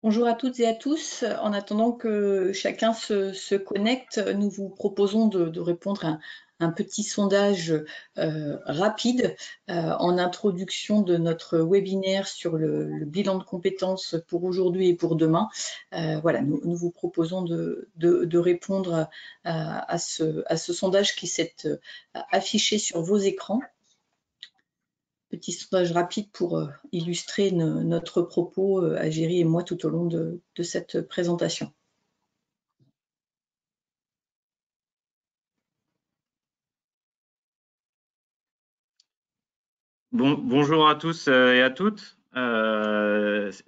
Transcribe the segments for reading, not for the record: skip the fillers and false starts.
Bonjour à toutes et à tous. En attendant que chacun se connecte, nous vous proposons de répondre à un petit sondage rapide en introduction de notre webinaire sur le bilan de compétences pour aujourd'hui et pour demain. Voilà, nous vous proposons de répondre à ce sondage qui s'est affiché sur vos écrans. Petit sondage rapide pour illustrer notre propos à Géry et moi tout au long de cette présentation. Bonjour à tous et à toutes.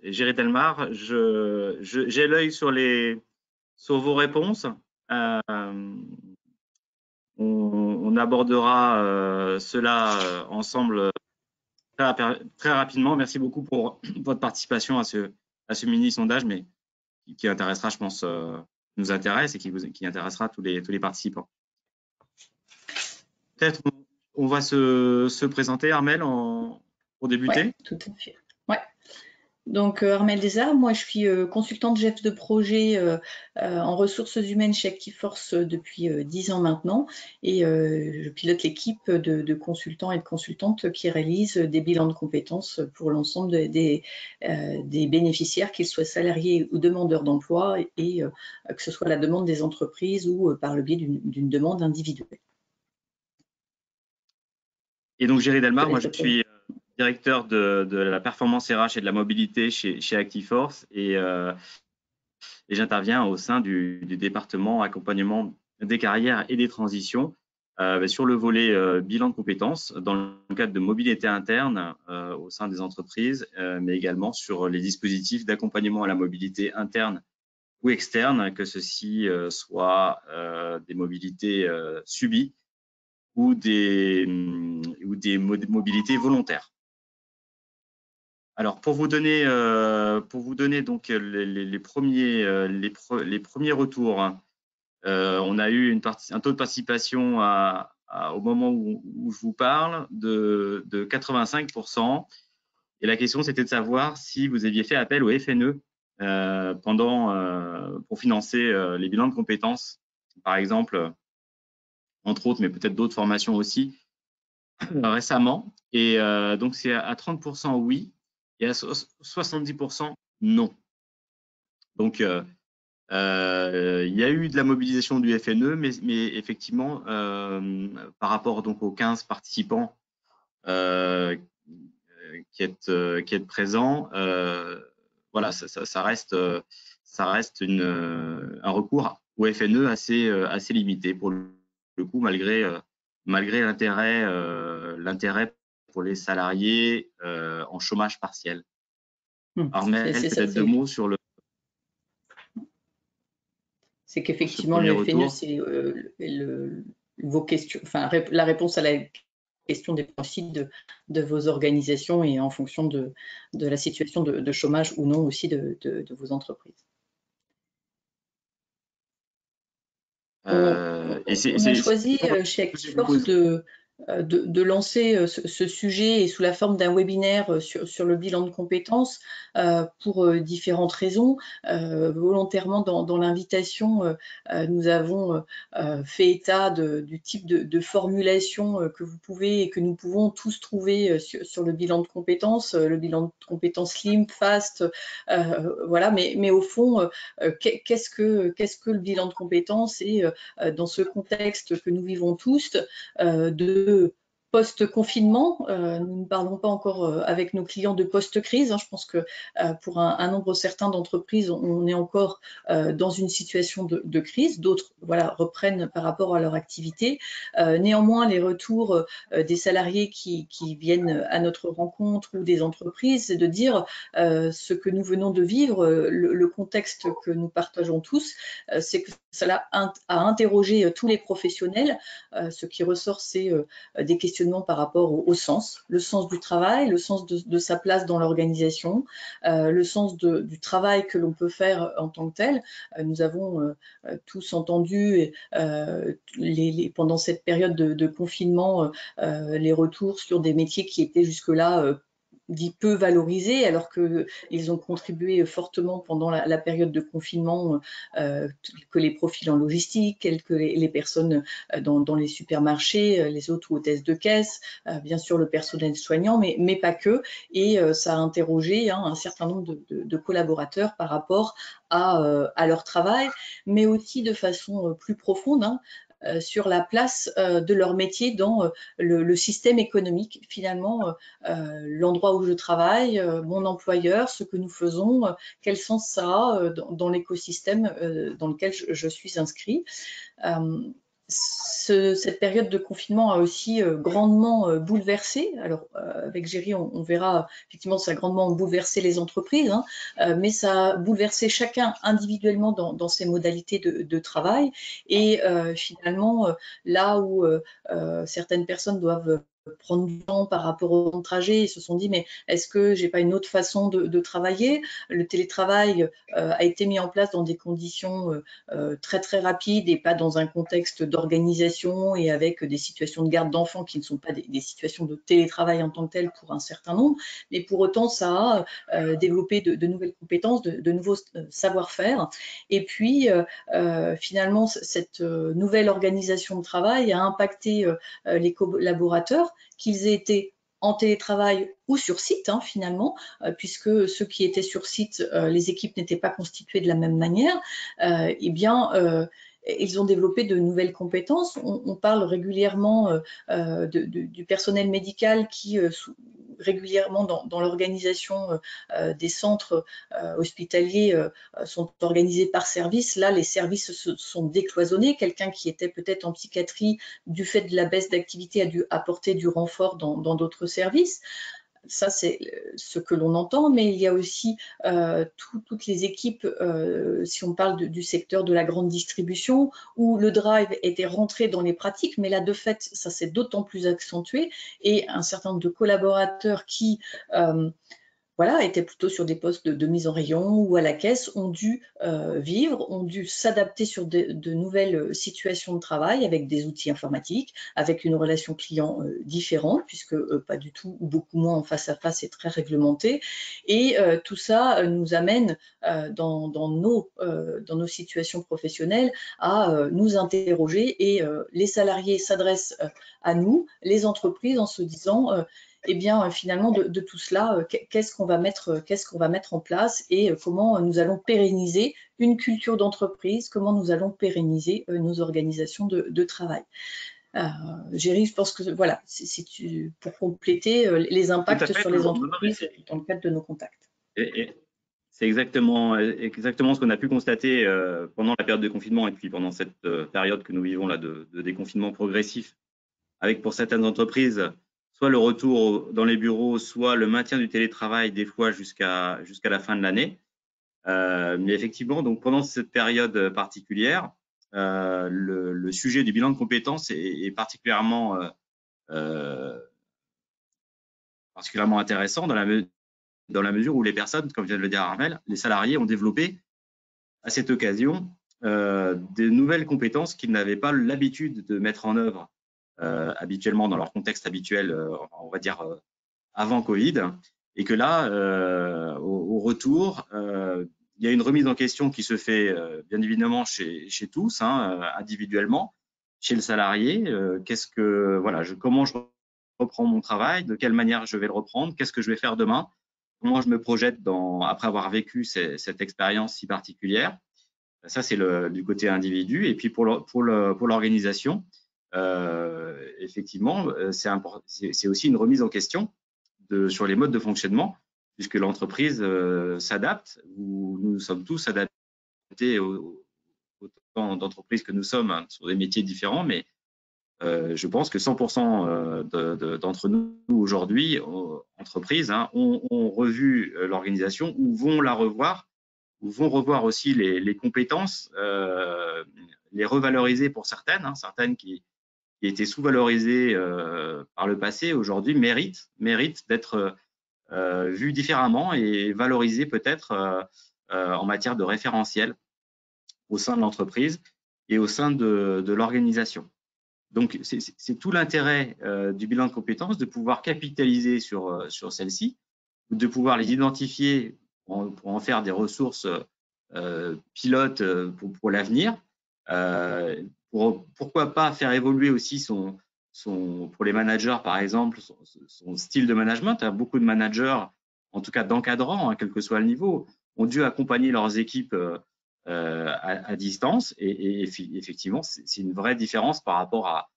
Géry Delmar, j'ai l'œil sur vos réponses. On abordera cela ensemble très rapidement. Merci beaucoup pour votre participation à ce mini-sondage, mais qui intéressera, je pense, nous intéresse et qui intéressera tous les participants. Peut-être on va se présenter, Armelle, pour débuter. Oui, tout à fait. Ouais. Donc, Armelle Desarts, moi je suis consultante chef de projet en ressources humaines chez ActiveForce depuis 10 ans maintenant, et je pilote l'équipe de consultants et de consultantes qui réalisent des bilans de compétences pour l'ensemble des bénéficiaires, qu'ils soient salariés ou demandeurs d'emploi, et que ce soit la demande des entreprises ou par le biais d'une demande individuelle. Et donc, Géry Delmar, moi je suis directeur de la performance RH et de la mobilité chez ActiveForce, et j'interviens au sein du département accompagnement des carrières et des transitions sur le volet bilan de compétences dans le cadre de mobilité interne au sein des entreprises, mais également sur les dispositifs d'accompagnement à la mobilité interne ou externe, que ceci soit des mobilités subies ou des mobilités volontaires. Alors, pour vous donner donc les premiers retours, on a eu un taux de participation au moment où je vous parle de 85%. Et la question, c'était de savoir si vous aviez fait appel au FNE pour financer les bilans de compétences, par exemple, entre autres, mais peut-être d'autres formations aussi, récemment. Et donc, c'est à 30% oui et à 70% non. Donc, il y a eu de la mobilisation du FNE, mais effectivement, par rapport donc aux 15 participants qui êtes présents, voilà, ça reste un recours au FNE assez limité pour le coup, malgré l'intérêt pour les salariés en chômage partiel. Armelle, peut-être deux mots sur le. C'est qu'effectivement, le FNE, c'est vos questions, enfin, la réponse à la question dépend aussi de vos organisations et en fonction de la situation de chômage ou non aussi de vos entreprises. On a choisi chez ActiveForce de lancer ce sujet et sous la forme d'un webinaire sur le bilan de compétences pour différentes raisons. Volontairement, dans l'invitation, nous avons fait état du type de formulation que vous pouvez et que nous pouvons tous trouver sur le bilan de compétences, le bilan de compétences slim, fast, voilà. Mais au fond, qu'est-ce que le bilan de compétences, et dans ce contexte que nous vivons tous de post-confinement, nous ne parlons pas encore avec nos clients de post-crise. Je pense que pour un nombre certain d'entreprises, on est encore dans une situation de crise. D'autres, voilà, reprennent par rapport à leur activité. Néanmoins, les retours des salariés qui viennent à notre rencontre ou des entreprises, c'est de dire ce que nous venons de vivre, le contexte que nous partageons tous, c'est que cela a interrogé tous les professionnels. Ce qui ressort, c'est des questionnements par rapport au sens, le sens du travail, le sens de sa place dans l'organisation, le sens du travail que l'on peut faire en tant que tel. Nous avons tous entendu pendant cette période de confinement les retours sur des métiers qui étaient jusque-là dit peu valorisés, alors qu'ils ont contribué fortement pendant la période de confinement, que les profils en logistique, que les personnes dans les supermarchés, les autres hôtesses de caisse, bien sûr le personnel soignant, mais pas que. Et ça a interrogé un certain nombre de collaborateurs par rapport à leur travail, mais aussi de façon plus profonde, sur la place de leur métier dans le système économique. Finalement, l'endroit où je travaille, mon employeur, ce que nous faisons, quel sens ça a dans l'écosystème dans lequel je suis inscrit. Cette période de confinement a aussi grandement bouleversé, alors avec Géry on verra effectivement ça a grandement bouleversé les entreprises, mais ça a bouleversé chacun individuellement dans ses modalités de travail, et finalement là où certaines personnes doivent prendre du temps par rapport au temps de trajet, ils se sont dit mais est-ce que j'ai pas une autre façon de travailler? Le télétravail a été mis en place dans des conditions très très rapides et pas dans un contexte d'organisation et avec des situations de garde d'enfants qui ne sont pas des situations de télétravail en tant que telles pour un certain nombre, mais pour autant ça a développé de nouvelles compétences, de nouveaux savoir-faire, et puis finalement cette nouvelle organisation de travail a impacté les collaborateurs, qu'ils aient été en télétravail ou sur site, finalement, puisque ceux qui étaient sur site, les équipes n'étaient pas constituées de la même manière, eh bien, ils ont développé de nouvelles compétences. On parle régulièrement du personnel médical qui, régulièrement dans l'organisation des centres hospitaliers, sont organisés par service. Là, les services se sont décloisonnés. Quelqu'un qui était peut-être en psychiatrie, du fait de la baisse d'activité, a dû apporter du renfort dans d'autres services. Ça, c'est ce que l'on entend, mais il y a aussi toutes les équipes, si on parle du secteur de la grande distribution, où le drive était rentré dans les pratiques, mais là, de fait, ça s'est d'autant plus accentué, et un certain nombre de collaborateurs qui voilà, étaient plutôt sur des postes de mise en rayon ou à la caisse, ont dû vivre, ont dû s'adapter sur de nouvelles situations de travail avec des outils informatiques, avec une relation client différente, puisque pas du tout ou beaucoup moins en face à face et très réglementé. Et tout ça nous amène dans nos situations professionnelles à nous interroger, et les salariés s'adressent à nous, les entreprises, en se disant eh bien, finalement, de tout cela, qu'est-ce qu'on va mettre en place, et comment nous allons pérenniser une culture d'entreprise, comment nous allons pérenniser nos organisations de travail. Géry, je pense que voilà, pour compléter les impacts sur les entreprises dans le cadre de nos contacts. Et c'est exactement ce qu'on a pu constater pendant la période de confinement, et puis pendant cette période que nous vivons là de déconfinement progressif, avec pour certaines entreprises soit le retour dans les bureaux, soit le maintien du télétravail, des fois jusqu'à la fin de l'année. Mais effectivement, donc pendant cette période particulière, le sujet du bilan de compétences est particulièrement intéressant dans la mesure où les personnes, comme vient de le dire Armelle, les salariés ont développé à cette occasion des nouvelles compétences qu'ils n'avaient pas l'habitude de mettre en œuvre habituellement dans leur contexte habituel, on va dire avant Covid, et que là, au retour, il y a une remise en question qui se fait bien évidemment chez tous, individuellement, chez le salarié. Comment je reprends mon travail, de quelle manière je vais le reprendre, qu'est-ce que je vais faire demain, comment je me projette après avoir vécu cette expérience si particulière. Ça, c'est du côté individu. Et puis pour l'organisation, effectivement, c'est aussi une remise en question sur les modes de fonctionnement, puisque l'entreprise s'adapte, où nous sommes tous adaptés autant d'entreprises que nous sommes, sur des métiers différents, mais je pense que 100% d'entre nous aujourd'hui, entreprises, ont revu l'organisation ou vont la revoir, ou vont revoir aussi les compétences, les revaloriser pour certaines qui étaient sous-valorisées par le passé, aujourd'hui méritent d'être vues différemment et valorisées peut-être en matière de référentiel au sein de l'entreprise et au sein de l'organisation. Donc, c'est tout l'intérêt du bilan de compétences, de pouvoir capitaliser sur celle-ci de pouvoir les identifier pour en faire des ressources pilotes pour l'avenir. Pourquoi pas faire évoluer aussi pour les managers, par exemple, son style de management. Beaucoup de managers, en tout cas d'encadrants, quel que soit le niveau, ont dû accompagner leurs équipes à distance. Et effectivement, c'est une vraie différence par rapport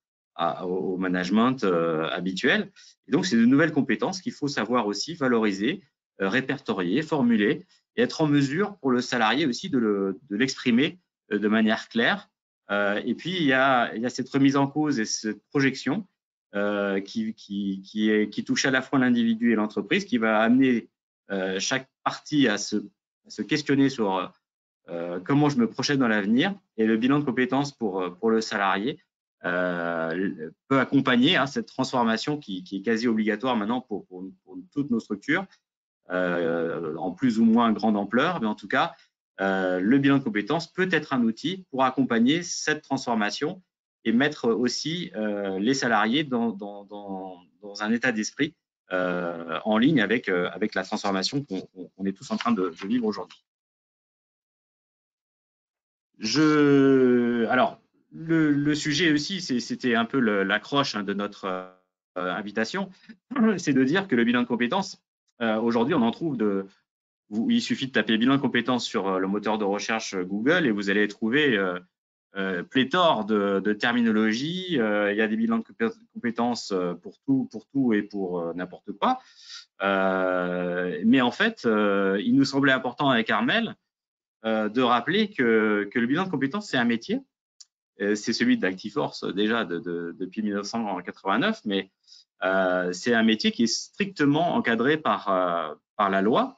au management habituel. Et donc, c'est de nouvelles compétences qu'il faut savoir aussi valoriser, répertorier, formuler et être en mesure pour le salarié aussi de l'exprimer de manière claire. Et puis, il y a cette remise en cause et cette projection qui touche à la fois l'individu et l'entreprise, qui va amener chaque partie à se questionner sur comment je me projette dans l'avenir. Et le bilan de compétences pour le salarié peut accompagner cette transformation qui est quasi obligatoire maintenant pour toutes nos structures, en plus ou moins grande ampleur, mais en tout cas, le bilan de compétences peut être un outil pour accompagner cette transformation et mettre aussi les salariés dans un état d'esprit en ligne avec la transformation qu'on est tous en train de vivre aujourd'hui. Alors, le sujet aussi, c'était un peu l'accroche de notre invitation, c'est de dire que le bilan de compétences, aujourd'hui, on en trouve il suffit de taper bilan de compétences sur le moteur de recherche Google et vous allez trouver pléthore de terminologie. Il y a des bilans de compétences pour tout et pour n'importe quoi. Mais en fait, il nous semblait important avec Armelle de rappeler que le bilan de compétences, c'est un métier. C'est celui d'Actiforce déjà depuis 1989, mais c'est un métier qui est strictement encadré par la loi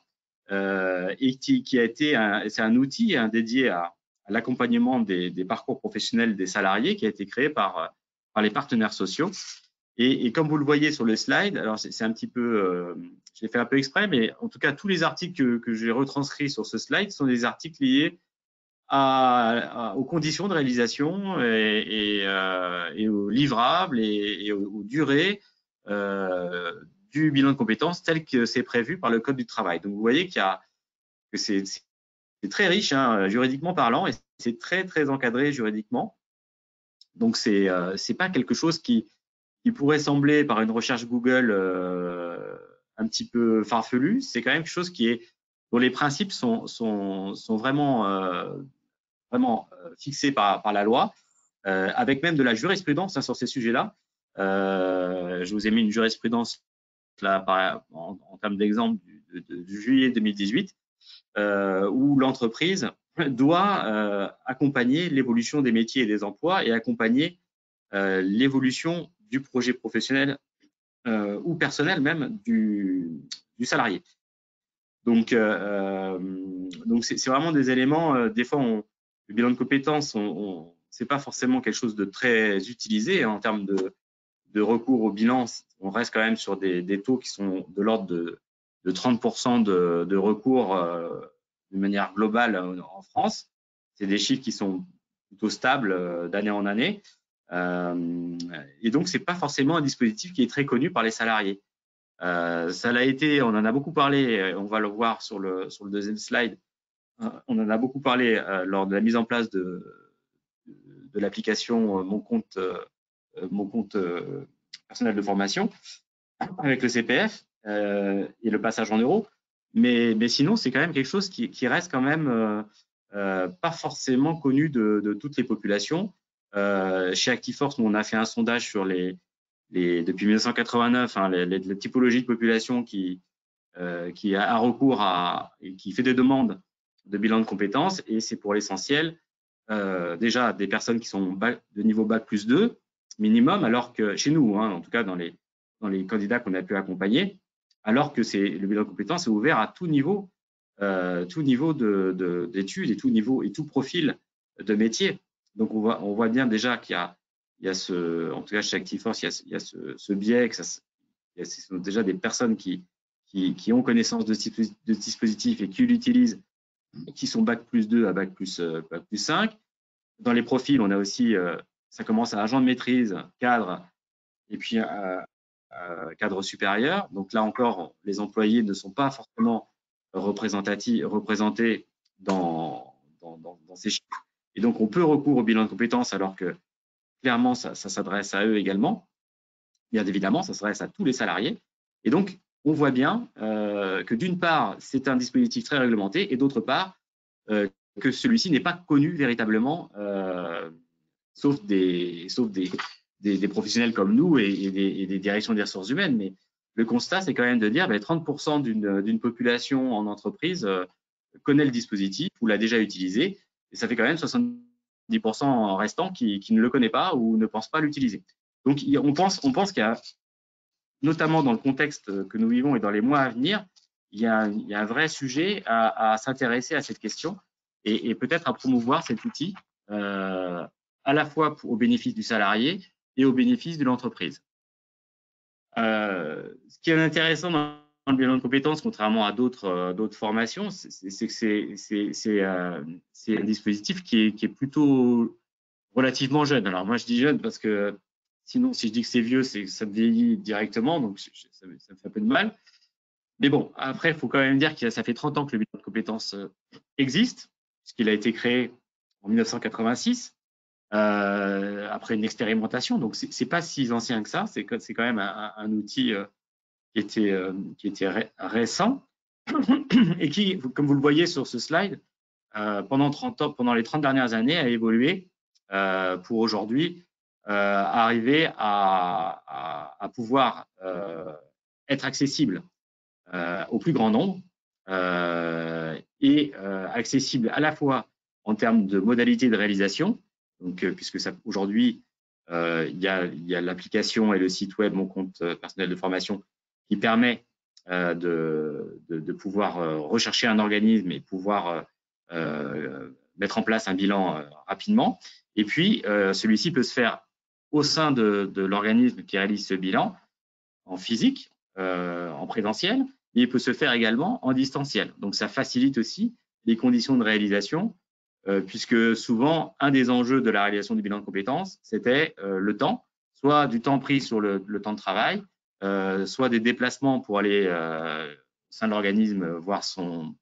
et qui a été c'est un outil dédié à l'accompagnement des parcours professionnels des salariés qui a été créé par les partenaires sociaux. Et comme vous le voyez sur le slide, alors c'est un petit peu, je l'ai fait un peu exprès, mais en tout cas, tous les articles que j'ai retranscrits sur ce slide sont des articles liés aux conditions de réalisation et aux livrables et aux durées du bilan de compétences tel que c'est prévu par le Code du travail. Donc, vous voyez que c'est très riche juridiquement parlant et c'est très, très encadré juridiquement. Donc, c'est pas quelque chose qui pourrait sembler par une recherche Google un petit peu farfelu. C'est quand même quelque chose dont les principes sont vraiment fixés par la loi, avec même de la jurisprudence sur ces sujets-là. Je vous ai mis une jurisprudence là en termes d'exemple du juillet 2018, où l'entreprise doit accompagner l'évolution des métiers et des emplois et accompagner l'évolution du projet professionnel ou personnel même du salarié. Donc c'est vraiment des éléments, des fois, le bilan de compétences, c'est pas forcément quelque chose de très utilisé en termes de recours au bilan. On reste quand même sur des taux qui sont de l'ordre de 30% de recours de manière globale en France. C'est des chiffres qui sont plutôt stables d'année en année. Et donc, c'est pas forcément un dispositif qui est très connu par les salariés. Ça l'a été, on en a beaucoup parlé, on va le voir sur le deuxième slide. On en a beaucoup parlé lors de la mise en place de l'application Mon compte personnel de formation avec le CPF et le passage en euros. Mais sinon, c'est quand même quelque chose qui reste quand même pas forcément connu de toutes les populations. Chez Actiforce, on a fait un sondage sur depuis 1989, les typologies de population qui a recours et qui fait des demandes de bilan de compétences, et c'est pour l'essentiel déjà des personnes qui sont de niveau Bac+2 minimum, alors que chez nous, en tout cas dans les candidats qu'on a pu accompagner, alors que le bilan de compétences est ouvert à tout niveau d'études et tout profil de métier. Donc on voit bien déjà qu'il y a en tout cas chez Actiforce, il y a ce biais, il y a déjà des personnes qui ont connaissance de ce dispositif et qui l'utilisent, qui sont Bac+2 à Bac+5. Dans les profils, on a aussi, ça commence à agent de maîtrise, cadre, et puis cadre supérieur. Donc là encore, les employés ne sont pas forcément représentés dans ces chiffres. Et donc, on peut recourir au bilan de compétences alors que clairement, ça s'adresse à eux également. Bien évidemment, ça s'adresse à tous les salariés. Et donc, on voit bien que d'une part, c'est un dispositif très réglementé et d'autre part, que celui-ci n'est pas connu véritablement, sauf des professionnels comme nous et des directions des ressources humaines. Mais le constat, c'est quand même de dire 30% d'une population en entreprise connaît le dispositif ou l'a déjà utilisé, et ça fait quand même 70% restants qui ne le connaît pas ou ne pense pas l'utiliser. Donc, on pense qu'il y a, notamment dans le contexte que nous vivons et dans les mois à venir, il y a un vrai sujet à s'intéresser à cette question et peut-être à promouvoir cet outil à la fois au bénéfice du salarié et au bénéfice de l'entreprise. Ce qui est intéressant dans le bilan de compétences, contrairement à d'autres formations, c'est que c'est un dispositif qui est plutôt relativement jeune. Alors moi, je dis jeune parce que sinon, si je dis que c'est vieux, ça me vieillit directement, donc ça me fait un peu de mal. Mais bon, après, il faut quand même dire que ça fait 30 ans que le bilan de compétences existe, puisqu'il a été créé en 1986, après une expérimentation. Donc, c'est pas si ancien que ça. C'est quand même un outil qui était récent et qui, comme vous le voyez sur ce slide, pendant les 30 dernières années, a évolué pour aujourd'hui arriver à pouvoir être accessible au plus grand nombre et accessible à la fois en termes de modalités de réalisation, donc puisque aujourd'hui il y a l'application et le site web Mon compte personnel de formation qui permet de pouvoir rechercher un organisme et pouvoir mettre en place un bilan rapidement. Et puis, celui-ci peut se faire au sein de l'organisme qui réalise ce bilan en physique, en présentiel, et il peut se faire également en distanciel. Donc, ça facilite aussi les conditions de réalisation, puisque souvent, un des enjeux de la réalisation du bilan de compétences, c'était le temps, soit du temps pris sur le temps de travail, soit des déplacements pour aller au sein de l'organisme voir son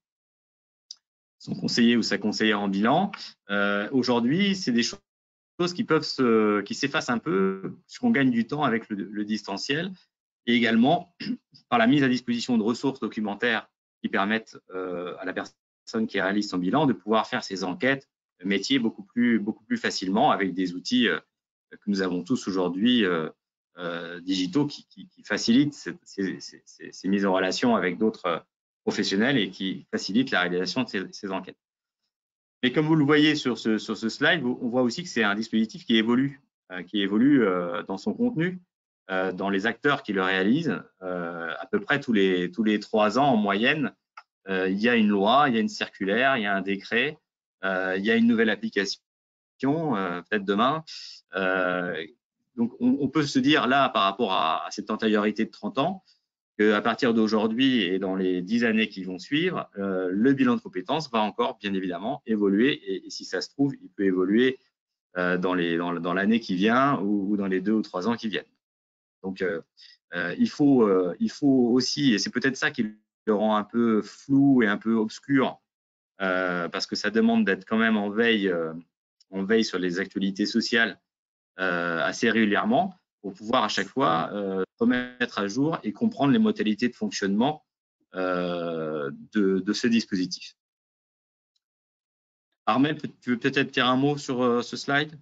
conseiller ou sa conseillère en bilan. Aujourd'hui, c'est des choses qui s'effacent un peu, puisqu'on gagne du temps avec le distanciel, et également par la mise à disposition de ressources documentaires qui permettent à la personne qui réalise son bilan de pouvoir faire ses enquêtes métiers beaucoup plus facilement avec des outils que nous avons tous aujourd'hui digitaux qui facilitent ces mises en relation avec d'autres professionnels et qui facilitent la réalisation de ces enquêtes. Mais comme vous le voyez sur ce slide, on voit aussi que c'est un dispositif qui évolue dans son contenu, dans les acteurs qui le réalisent. À peu près tous les 3 ans en moyenne, il y a une loi, il y a une circulaire, il y a un décret, il y a une nouvelle application, peut-être demain. Donc, on peut se dire là, par rapport à cette antériorité de 30 ans, qu'à partir d'aujourd'hui et dans les 10 années qui vont suivre, le bilan de compétences va encore, bien évidemment, évoluer. Et si ça se trouve, il peut évoluer dans l'année qui vient ou dans les 2 ou 3 ans qui viennent. Donc, il faut aussi, et c'est peut-être ça qui le rend un peu flou et un peu obscur, parce que ça demande d'être quand même en veille sur les actualités sociales assez régulièrement pour pouvoir à chaque fois remettre à jour et comprendre les modalités de fonctionnement de ce dispositif. Armelle, tu veux peut-être dire un mot sur ce slide?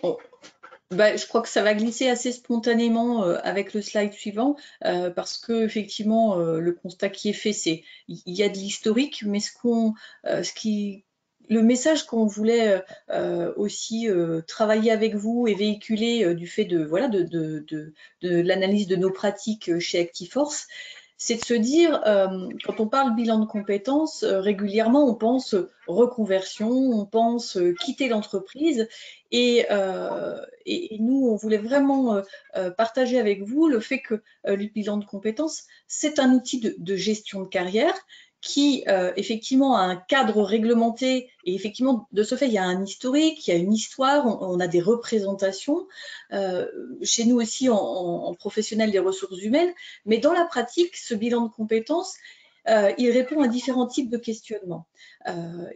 Je crois que ça va glisser assez spontanément avec le slide suivant, parce que effectivement, le constat qui est fait, c'est il y a de l'historique, mais le message qu'on voulait aussi travailler avec vous et véhiculer du fait de l'analyse de nos pratiques chez Actiforce, c'est de se dire, quand on parle bilan de compétences, régulièrement on pense reconversion, on pense quitter l'entreprise, et nous on voulait vraiment partager avec vous le fait que le bilan de compétences, c'est un outil de gestion de carrière qui effectivement a un cadre réglementé et effectivement de ce fait il y a un historique, il y a une histoire, on a des représentations chez nous aussi en professionnels des ressources humaines, mais dans la pratique ce bilan de compétences il répond à différents types de questionnements.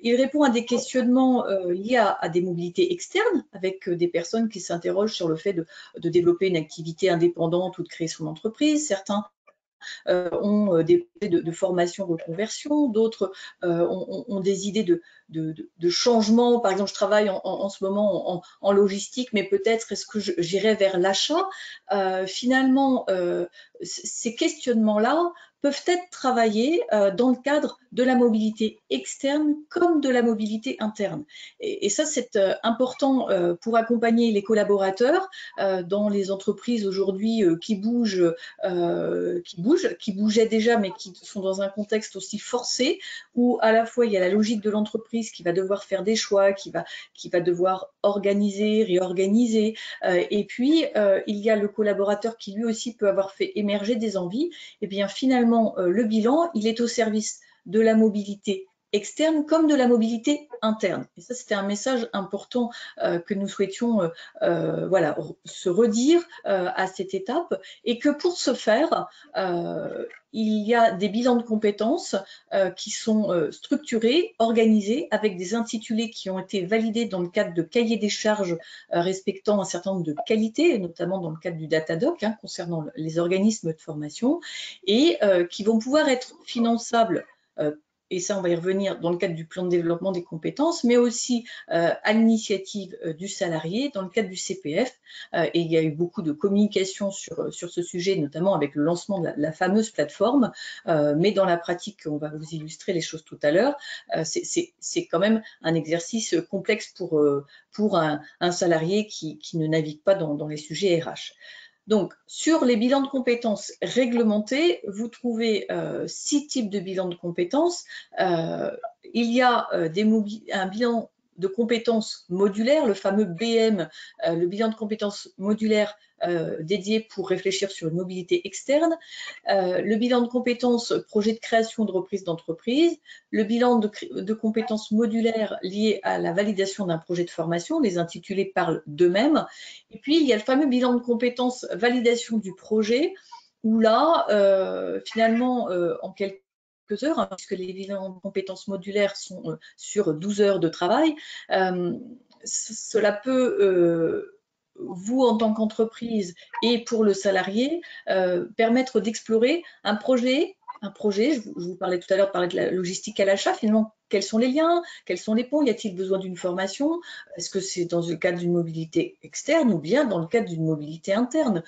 Il répond à des questionnements liés à des mobilités externes, avec des personnes qui s'interrogent sur le fait de développer une activité indépendante ou de créer son entreprise. Certains ont des idées de formation, reconversion, d'autres ont des idées de changement. Par exemple, je travaille en ce moment en logistique, mais peut-être est-ce que j'irai vers l'achat. Finalement, ces questionnements-là peuvent être travaillés dans le cadre de la mobilité externe comme de la mobilité interne. Et ça, c'est important pour accompagner les collaborateurs dans les entreprises aujourd'hui qui bougeaient déjà, mais qui sont dans un contexte aussi forcé, où à la fois il y a la logique de l'entreprise qui va devoir faire des choix, qui va devoir organiser, réorganiser, et puis il y a le collaborateur qui lui aussi peut avoir fait émerger des envies. Et bien finalement, le bilan, il est au service de la mobilité externe comme de la mobilité interne. Et ça, c'était un message important que nous souhaitions voilà, se redire à cette étape, et que pour ce faire, il y a des bilans de compétences qui sont structurés, organisés, avec des intitulés qui ont été validés dans le cadre de cahiers des charges respectant un certain nombre de qualités, notamment dans le cadre du Datadoc, concernant les organismes de formation, et qui vont pouvoir être finançables et ça on va y revenir dans le cadre du plan de développement des compétences, mais aussi à l'initiative du salarié dans le cadre du CPF. Et il y a eu beaucoup de communication sur ce sujet, notamment avec le lancement de la fameuse plateforme, mais dans la pratique, on va vous illustrer les choses tout à l'heure, c'est quand même un exercice complexe pour un salarié qui ne navigue pas dans les sujets RH. Donc, sur les bilans de compétences réglementés, vous trouvez 6 types de bilans de compétences. Il y a un bilan de compétences modulaires, le fameux BM, le bilan de compétences modulaires dédié pour réfléchir sur une mobilité externe, le bilan de compétences projet de création de reprise d'entreprise, le bilan de compétences modulaires liées à la validation d'un projet de formation, les intitulés parlent d'eux-mêmes, et puis il y a le fameux bilan de compétences validation du projet, où là, finalement, en quelques heures, puisque les bilans de compétences modulaires sont sur 12 heures de travail, cela peut vous en tant qu'entreprise et pour le salarié, permettre d'explorer un projet, je vous parlais tout à l'heure de la logistique à l'achat, finalement, quels sont les liens, quels sont les ponts, y a-t-il besoin d'une formation, est-ce que c'est dans le cadre d'une mobilité externe ou bien dans le cadre d'une mobilité interne,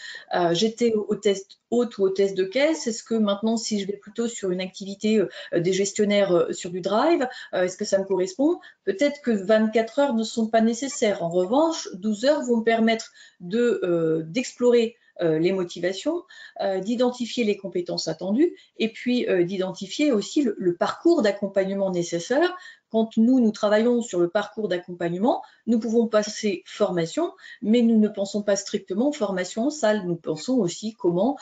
j'étais au test hôte ou au test de caisse, est-ce que maintenant si je vais plutôt sur une activité des gestionnaires sur du drive, est-ce que ça me correspond? Peut-être que 24 heures ne sont pas nécessaires. En revanche, 12 heures vont me permettre d'explorer les motivations, d'identifier les compétences attendues et puis d'identifier aussi le parcours d'accompagnement nécessaire. Quand nous travaillons sur le parcours d'accompagnement, nous pouvons passer formation, mais nous ne pensons pas strictement formation en salle. Nous pensons aussi comment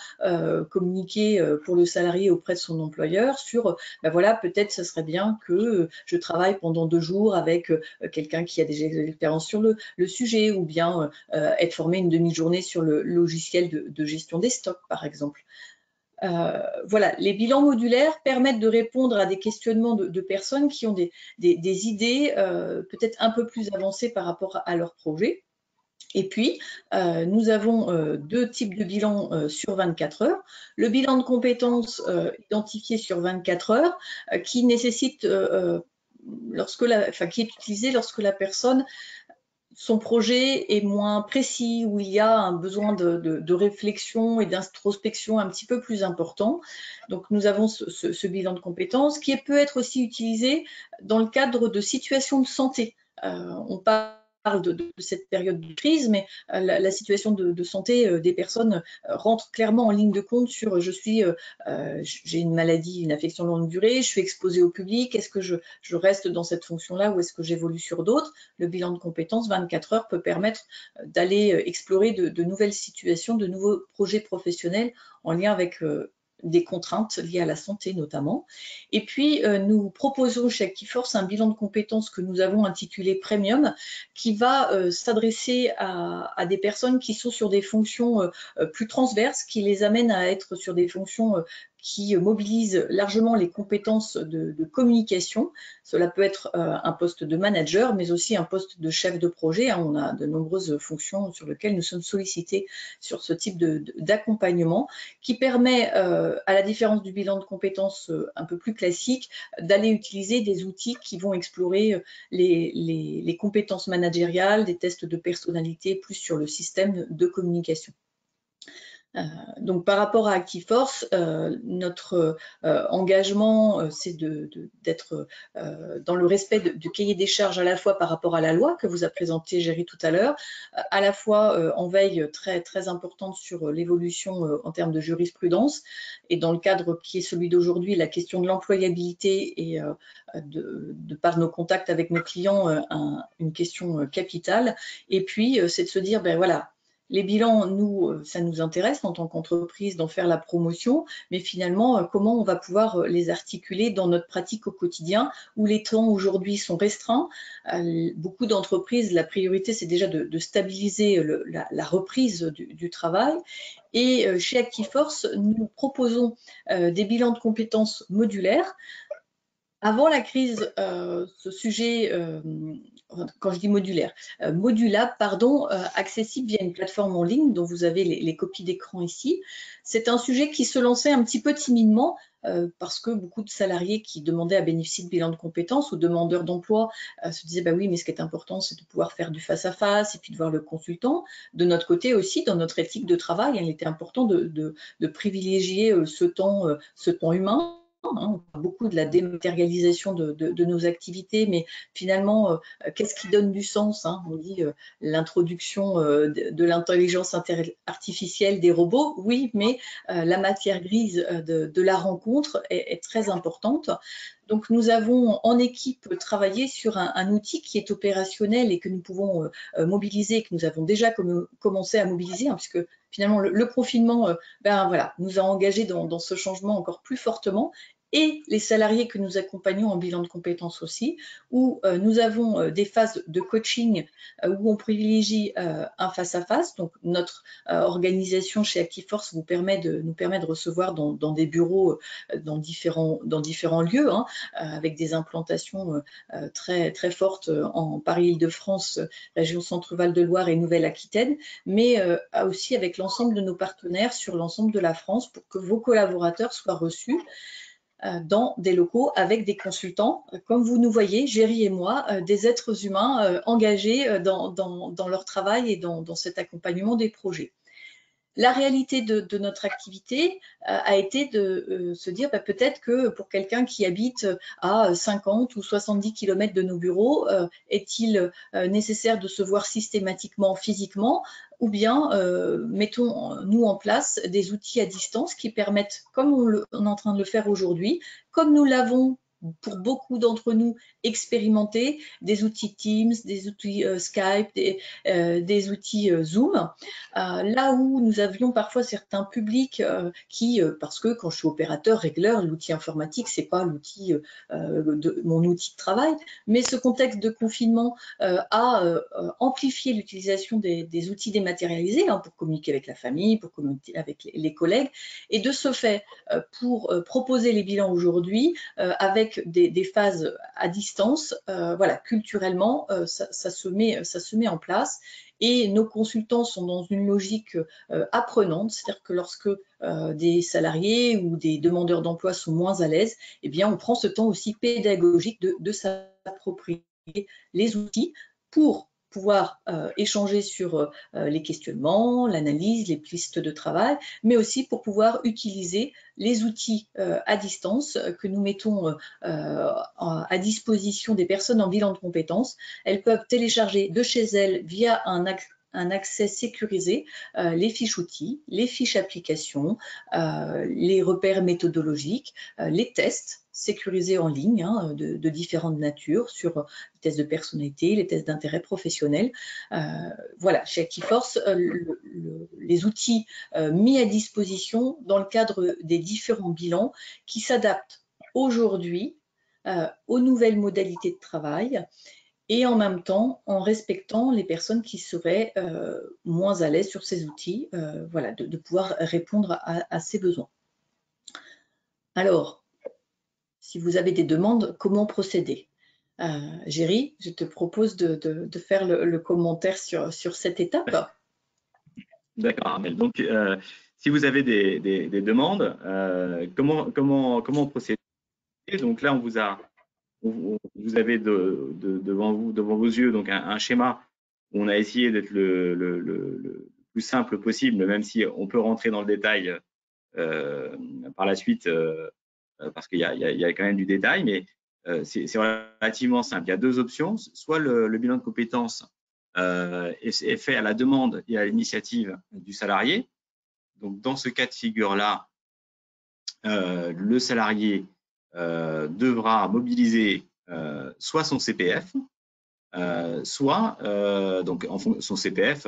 communiquer pour le salarié auprès de son employeur sur, ben voilà, peut-être ce serait bien que je travaille pendant 2 jours avec quelqu'un qui a déjà l'expérience sur le sujet, ou bien être formé une demi-journée sur le logiciel de gestion des stocks, par exemple. Voilà, les bilans modulaires permettent de répondre à des questionnements de personnes qui ont des idées peut-être un peu plus avancées par rapport à leur projet. Et puis, nous avons 2 types de bilans sur 24 heures. Le bilan de compétences identifié sur 24 heures qui nécessite, qui est utilisé lorsque la personne, son projet est moins précis, où il y a un besoin de réflexion et d'introspection un petit peu plus important. Donc, nous avons ce bilan de compétences qui peut être aussi utilisé dans le cadre de situations de santé. On parle de cette période de crise, mais la situation de santé des personnes rentre clairement en ligne de compte sur j'ai une maladie, une affection longue durée, je suis exposée au public, est-ce que je reste dans cette fonction-là ou est-ce que j'évolue sur d'autres? Le bilan de compétences 24 heures peut permettre d'aller explorer de nouvelles situations, de nouveaux projets professionnels en lien avec des contraintes liées à la santé notamment. Et puis, nous proposons chez ActiveForce un bilan de compétences que nous avons intitulé Premium, qui va s'adresser à des personnes qui sont sur des fonctions plus transverses, qui les amènent à être sur des fonctions qui mobilisent largement les compétences de communication. Cela peut être un poste de manager, mais aussi un poste de chef de projet. On a de nombreuses fonctions sur lesquelles nous sommes sollicités sur ce type d'accompagnement, qui permet, à la différence du bilan de compétences un peu plus classique, d'aller utiliser des outils qui vont explorer les compétences managériales, des tests de personnalité, plus sur le système de communication. Donc par rapport à ActiveForce, notre engagement, c'est d'être dans le respect du cahier des charges à la fois par rapport à la loi que vous a présenté Géry tout à l'heure, à la fois en veille très, très importante sur l'évolution en termes de jurisprudence, et dans le cadre qui est celui d'aujourd'hui, la question de l'employabilité et de par nos contacts avec nos clients, une question capitale. Et puis c'est de se dire, ben voilà, les bilans, nous, ça nous intéresse en tant qu'entreprise d'en faire la promotion, mais finalement, comment on va pouvoir les articuler dans notre pratique au quotidien, où les temps aujourd'hui sont restreints. Beaucoup d'entreprises, la priorité, c'est déjà de stabiliser la reprise du travail. Et chez ActiveForce, nous proposons des bilans de compétences modulaires. Avant la crise, ce sujet, quand je dis modulaire, modulable, pardon, accessible via une plateforme en ligne dont vous avez les copies d'écran ici. C'est un sujet qui se lançait un petit peu timidement parce que beaucoup de salariés qui demandaient à bénéficier de bilan de compétences ou demandeurs d'emploi se disaient bah oui, mais ce qui est important, c'est de pouvoir faire du face-à-face et puis de voir le consultant. De notre côté aussi, dans notre éthique de travail, il était important de privilégier ce temps humain. On parle beaucoup de la dématérialisation de nos activités, mais finalement, qu'est-ce qui donne du sens? On dit l'introduction de l'intelligence artificielle des robots, oui, mais la matière grise de la rencontre est très importante. Donc, nous avons en équipe travaillé sur un outil qui est opérationnel et que nous pouvons mobiliser, que nous avons déjà commencé à mobiliser, puisque finalement, le confinement voilà, nous a engagés dans ce changement encore plus fortement. Et les salariés que nous accompagnons en bilan de compétences aussi, où nous avons des phases de coaching où on privilégie un face-à-face. Donc, notre organisation chez ActiveForce nous permet de recevoir dans des bureaux dans différents lieux, avec des implantations très, très fortes en Paris-Île-de-France, région Centre-Val de Loire et Nouvelle-Aquitaine, mais aussi avec l'ensemble de nos partenaires sur l'ensemble de la France pour que vos collaborateurs soient reçus dans des locaux avec des consultants, comme vous nous voyez, Géry et moi, des êtres humains engagés dans leur travail et dans cet accompagnement des projets. La réalité de notre activité a été de se dire peut-être que pour quelqu'un qui habite à 50 ou 70 km de nos bureaux, est-il nécessaire de se voir systématiquement physiquement, ou bien mettons-nous en place des outils à distance qui permettent, comme on est en train de le faire aujourd'hui, comme nous l'avons pour beaucoup d'entre nous expérimenter, des outils Teams, des outils Skype, des outils Zoom. Là où nous avions parfois certains publics qui, parce que quand je suis opérateur régleur, l'outil informatique, c'est pas l'outil mon outil de travail, mais ce contexte de confinement a amplifié l'utilisation des outils dématérialisés pour communiquer avec la famille, pour communiquer avec les collègues, et de ce fait, pour proposer les bilans aujourd'hui, avec des phases à distance, voilà, culturellement, ça se met en place. Et nos consultants sont dans une logique apprenante, c'est-à-dire que lorsque des salariés ou des demandeurs d'emploi sont moins à l'aise, eh bien, on prend ce temps aussi pédagogique de s'approprier les outils pour pouvoir échanger sur les questionnements, l'analyse, les pistes de travail, mais aussi pour pouvoir utiliser les outils à distance que nous mettons à disposition des personnes en bilan de compétences. Elles peuvent télécharger de chez elles via un un accès sécurisé, les fiches outils, les fiches applications, les repères méthodologiques, les tests sécurisés en ligne de différentes natures sur les tests de personnalité, les tests d'intérêt professionnel. Voilà, chez ActiveForce, les outils mis à disposition dans le cadre des différents bilans qui s'adaptent aujourd'hui aux nouvelles modalités de travail et en même temps en respectant les personnes qui seraient moins à l'aise sur ces outils, voilà, de pouvoir répondre à ces besoins. Alors, si vous avez des demandes, comment procéder? Géry, je te propose de faire le commentaire sur cette étape. D'accord, Armelle. Donc, si vous avez des demandes, comment procéder? Donc là, vous avez devant vos yeux donc un schéma où on a essayé d'être le plus simple possible, même si on peut rentrer dans le détail par la suite parce qu'il y a quand même du détail, mais c'est relativement simple. Il y a deux options. Soit le bilan de compétences est fait à la demande et à l'initiative du salarié. Donc, dans ce cas de figure-là, le salarié devra mobiliser soit son CPF, soit donc son CPF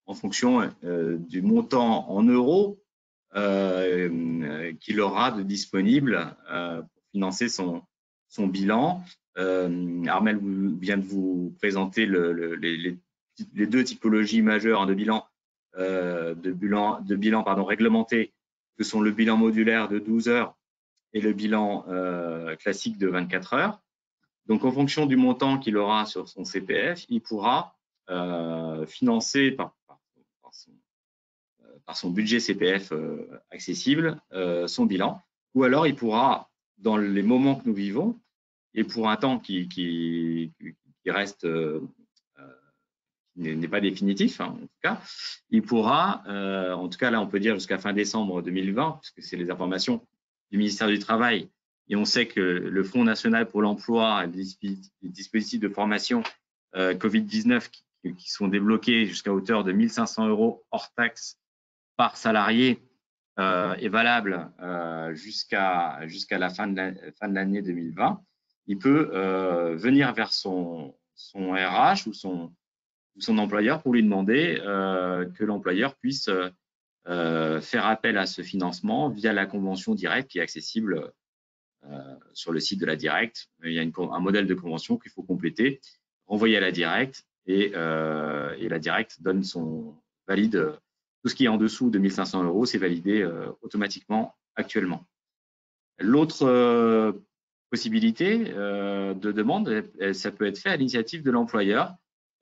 en fonction du montant en euros qu'il aura de disponible pour financer son bilan. Armelle vient de vous présenter les deux typologies majeures de bilan réglementé, que sont le bilan modulaire de 12 heures et le bilan classique de 24 heures. Donc, en fonction du montant qu'il aura sur son CPF, il pourra financer par son budget CPF accessible son bilan, ou alors il pourra, dans les moments que nous vivons, et pour un temps qui reste n'est pas définitif, en tout cas, il pourra, en tout cas là on peut dire jusqu'à fin décembre 2020, puisque c'est les informations du ministère du Travail, et on sait que le Fonds national pour l'emploi, les dispositifs de formation Covid-19 qui sont débloqués jusqu'à hauteur de 1 500 € hors taxe par salarié est valable jusqu'à la fin de l'année 2020. Il peut venir vers son RH ou son employeur pour lui demander que l'employeur puisse faire appel à ce financement via la convention directe qui est accessible sur le site de la Directe. Il y a un modèle de convention qu'il faut compléter, renvoyer à la Directe et la Directe valide tout ce qui est en dessous de 1 500 €, c'est validé automatiquement actuellement. L'autre possibilité de demande, ça peut être fait à l'initiative de l'employeur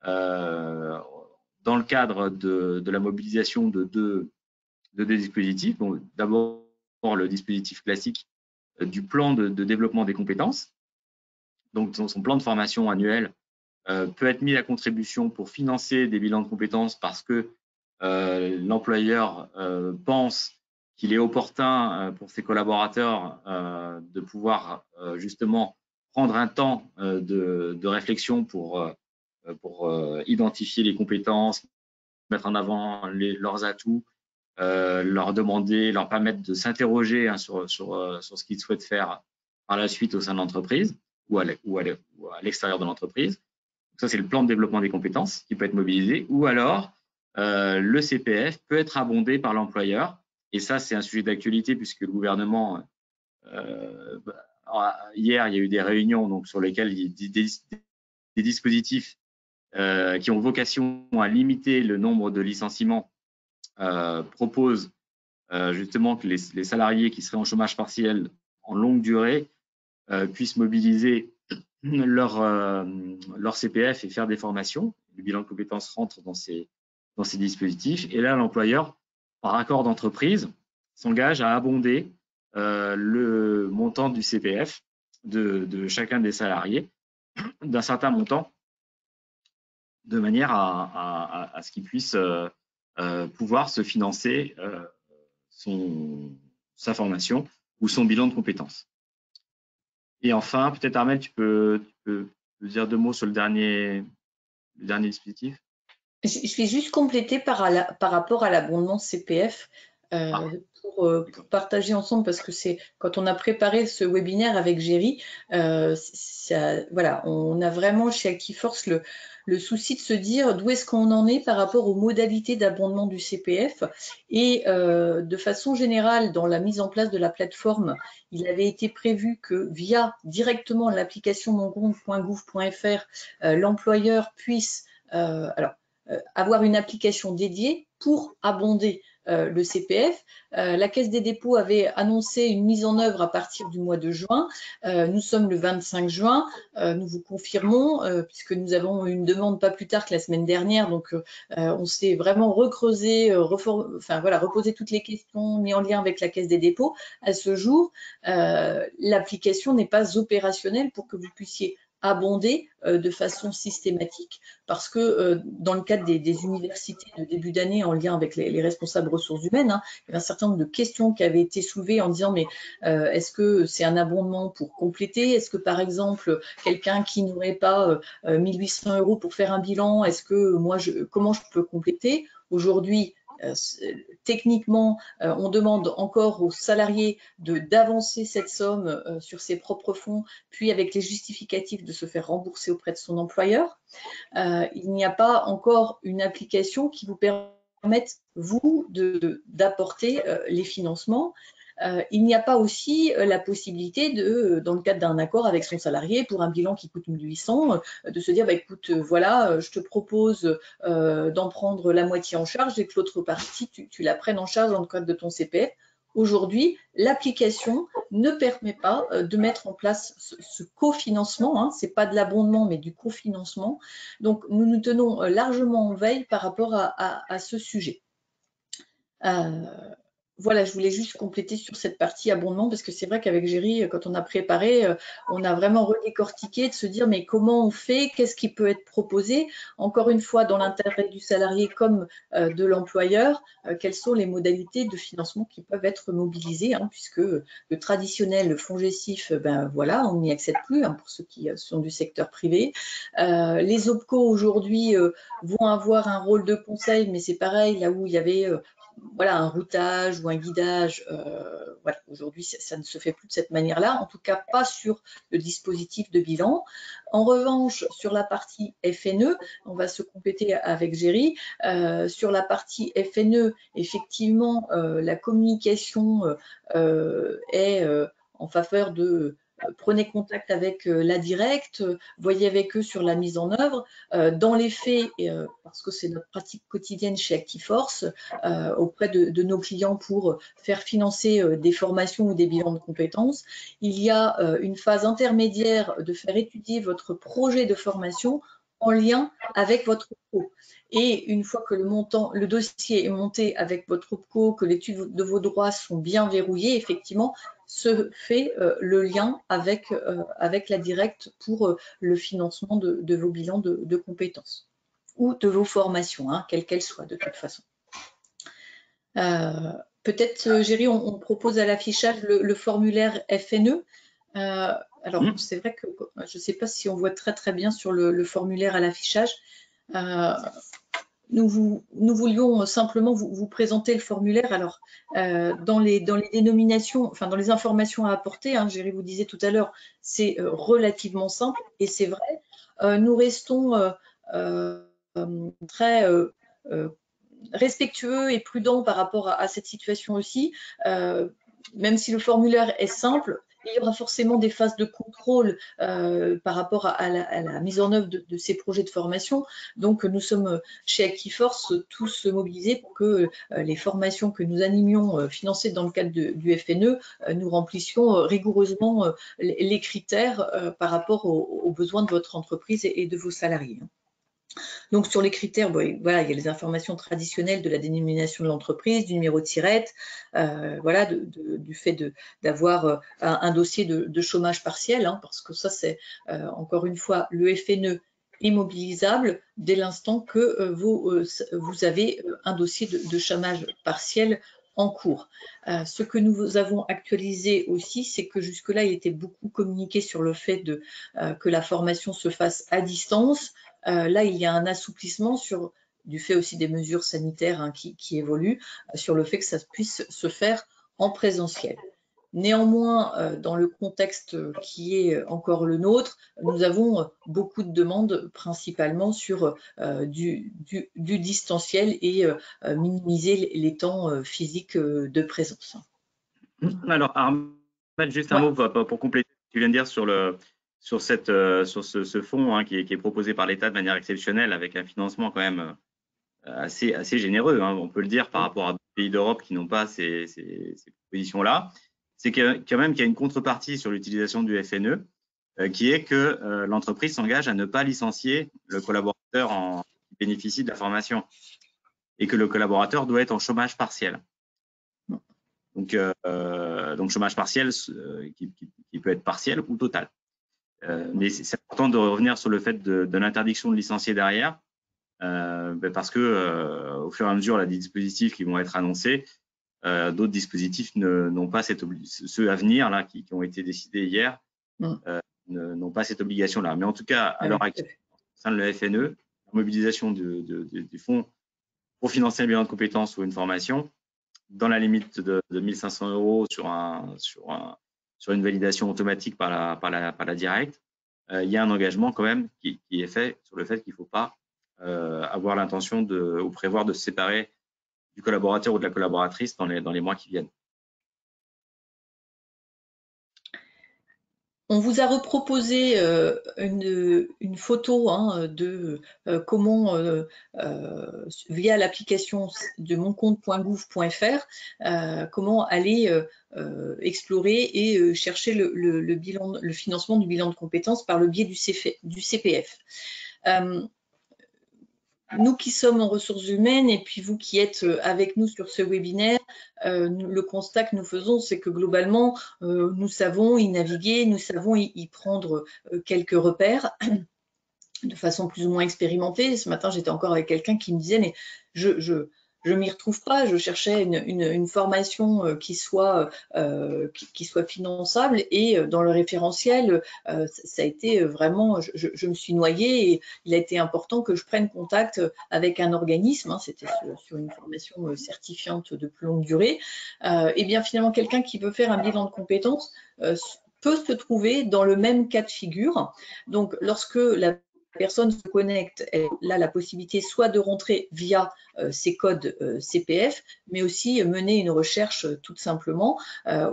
dans le cadre de la mobilisation de deux dispositifs. Bon, d'abord, le dispositif classique du plan de développement des compétences. Donc, son plan de formation annuel peut être mis à contribution pour financer des bilans de compétences parce que l'employeur pense qu'il est opportun pour ses collaborateurs de pouvoir justement prendre un temps de réflexion pour identifier les compétences, mettre en avant leurs atouts, leur permettre de s'interroger sur ce qu'ils souhaitent faire par la suite au sein de l'entreprise ou à l'extérieur de l'entreprise. Ça, c'est le plan de développement des compétences qui peut être mobilisé, ou alors le CPF peut être abondé par l'employeur. Et ça, c'est un sujet d'actualité puisque le gouvernement, hier, il y a eu des réunions donc, sur lesquelles il y a des dispositifs qui ont vocation à limiter le nombre de licenciements, proposent justement que les salariés qui seraient en chômage partiel en longue durée puissent mobiliser leur CPF et faire des formations. Le bilan de compétences rentre dans ces dispositifs. Et là, l'employeur, par accord d'entreprise, s'engage à abonder le montant du CPF de chacun des salariés d'un certain montant, de manière à ce qu'il puisse pouvoir se financer sa formation ou son bilan de compétences. Et enfin, peut-être Armelle, tu peux dire deux mots sur le dernier dispositif. Je vais juste compléter par rapport à l'abondement CPF pour partager ensemble, parce que c'est quand on a préparé ce webinaire avec Géry, voilà, on a vraiment chez Actiforce le souci de se dire d'où est-ce qu'on en est par rapport aux modalités d'abondement du CPF. Et de façon générale, dans la mise en place de la plateforme, il avait été prévu que via directement l'application moncompte.gouv.fr, l'employeur puisse avoir une application dédiée pour abonder le CPF. La Caisse des dépôts avait annoncé une mise en œuvre à partir du mois de juin. Nous sommes le 25 juin. Nous vous confirmons, puisque nous avons une demande pas plus tard que la semaine dernière, donc on s'est vraiment recreusé, reposé toutes les questions, mis en lien avec la Caisse des dépôts. À ce jour, l'application n'est pas opérationnelle pour que vous puissiez abonder de façon systématique, parce que dans le cadre des universités de début d'année en lien avec les responsables ressources humaines, il y avait un certain nombre de questions qui avaient été soulevées en disant mais est-ce que c'est un abondement pour compléter? Est-ce que par exemple quelqu'un qui n'aurait pas 1800 € pour faire un bilan, est-ce que comment je peux compléter? Aujourd'hui, techniquement, on demande encore aux salariés d'avancer cette somme sur ses propres fonds, puis avec les justificatifs de se faire rembourser auprès de son employeur. Il n'y a pas encore une application qui vous permette, vous, d'apporter les financements. Il n'y a pas aussi la possibilité dans le cadre d'un accord avec son salarié pour un bilan qui coûte 1800, de se dire, bah, écoute, voilà, je te propose d'en prendre la moitié en charge et que l'autre partie, tu la prennes en charge dans le cadre de ton CPF. Aujourd'hui, l'application ne permet pas de mettre en place ce cofinancement, ce n'est pas de l'abondement, mais du cofinancement. Donc, nous nous tenons largement en veille par rapport à ce sujet. Voilà, je voulais juste compléter sur cette partie abondement, parce que c'est vrai qu'avec Géry, quand on a préparé, on a vraiment redécortiqué de se dire mais comment on fait, qu'est-ce qui peut être proposé, encore une fois dans l'intérêt du salarié comme de l'employeur, quelles sont les modalités de financement qui peuvent être mobilisées, puisque le traditionnel FONGECIF, ben voilà, on n'y accède plus pour ceux qui sont du secteur privé. Les OPCO aujourd'hui vont avoir un rôle de conseil, mais c'est pareil, là où il y avait voilà, un routage ou un guidage, voilà, aujourd'hui ça ne se fait plus de cette manière-là, en tout cas pas sur le dispositif de bilan. En revanche, sur la partie FNE, on va se compléter avec Géry, sur la partie FNE, effectivement, la communication est en faveur de prenez contact avec la directe, voyez avec eux sur la mise en œuvre. Dans les faits, parce que c'est notre pratique quotidienne chez Actiforce, auprès de nos clients pour faire financer des formations ou des bilans de compétences, il y a une phase intermédiaire de faire étudier votre projet de formation en lien avec votre OPCO. Et une fois que le dossier est monté avec votre OPCO, que l'étude de vos droits sont bien verrouillés, effectivement, se fait le lien avec la directe pour le financement de vos bilans de compétences ou de vos formations, quelles qu'elles soient de toute façon. Peut-être, Géry, on propose à l'affichage le formulaire FNE. Alors, c'est vrai que je ne sais pas si on voit très très bien sur le formulaire à l'affichage. Nous voulions simplement vous présenter le formulaire. Alors, dans les dénominations, enfin dans les informations à apporter, Géry vous disait tout à l'heure, c'est relativement simple et c'est vrai. Nous restons très respectueux et prudent par rapport à cette situation aussi. Même si le formulaire est simple, il y aura forcément des phases de contrôle par rapport à la mise en œuvre de ces projets de formation. Donc, nous sommes chez Actiforce tous mobilisés pour que les formations que nous animions financées dans le cadre du FNE, nous remplissions rigoureusement les critères par rapport aux besoins de votre entreprise et de vos salariés. Donc, sur les critères, voilà, il y a les informations traditionnelles de la dénomination de l'entreprise, du numéro de SIRET, voilà, du fait d'avoir un dossier de chômage partiel, parce que ça, c'est encore une fois, le FNE est mobilisable dès l'instant que vous avez un dossier de chômage partiel en cours. Ce que nous avons actualisé aussi, c'est que jusque-là, il était beaucoup communiqué sur le fait que la formation se fasse à distance. Là, il y a un assouplissement sur du fait aussi des mesures sanitaires hein, qui évoluent, sur le fait que ça puisse se faire en présentiel. Néanmoins, dans le contexte qui est encore le nôtre, nous avons beaucoup de demandes principalement sur du distanciel et minimiser les temps physiques de présence. Alors, Armel, juste un mot pour compléter ce que tu viens de dire sur ce fonds hein, qui est proposé par l'État de manière exceptionnelle avec un financement quand même assez généreux, hein, on peut le dire, par rapport à d'autres pays d'Europe qui n'ont pas ces propositions-là. C'est quand même qu'il y a une contrepartie sur l'utilisation du FNE, qui est que l'entreprise s'engage à ne pas licencier le collaborateur qui bénéficie de la formation et que le collaborateur doit être en chômage partiel. Donc chômage partiel qui peut être partiel ou total. Mais c'est important de revenir sur le fait de l'interdiction de licencier derrière, parce que au fur et à mesure des dispositifs qui vont être annoncés, d'autres dispositifs n'ont pas ceux à venir là qui ont été décidés hier n'ont pas cette obligation-là. Mais en tout cas, à l'heure actuelle, au sein de la FNE, la mobilisation du fonds pour financer un bilan de compétences ou une formation, dans la limite de 1 500 € sur une validation automatique par la directe, il y a un engagement quand même qui est fait sur le fait qu'il ne faut pas avoir l'intention ou prévoir de se séparer du collaborateur ou de la collaboratrice dans les mois qui viennent. On vous a reproposé une photo hein, de comment, via l'application de moncompte.gouv.fr, comment aller explorer et chercher le financement du bilan de compétences par le biais du CPF. Nous qui sommes en ressources humaines et puis vous qui êtes avec nous sur ce webinaire, le constat que nous faisons, c'est que globalement, nous savons y naviguer, nous savons y prendre quelques repères de façon plus ou moins expérimentée. Ce matin, j'étais encore avec quelqu'un qui me disait, mais je m'y retrouve pas, je cherchais une formation qui soit finançable et dans le référentiel, ça a été vraiment, je me suis noyée et il a été important que je prenne contact avec un organisme, hein, c'était sur une formation certifiante de plus longue durée, et bien finalement quelqu'un qui veut faire un bilan de compétences peut se trouver dans le même cas de figure. Donc lorsque la personne se connecte, elle a la possibilité soit de rentrer via ses codes CPF, mais aussi mener une recherche tout simplement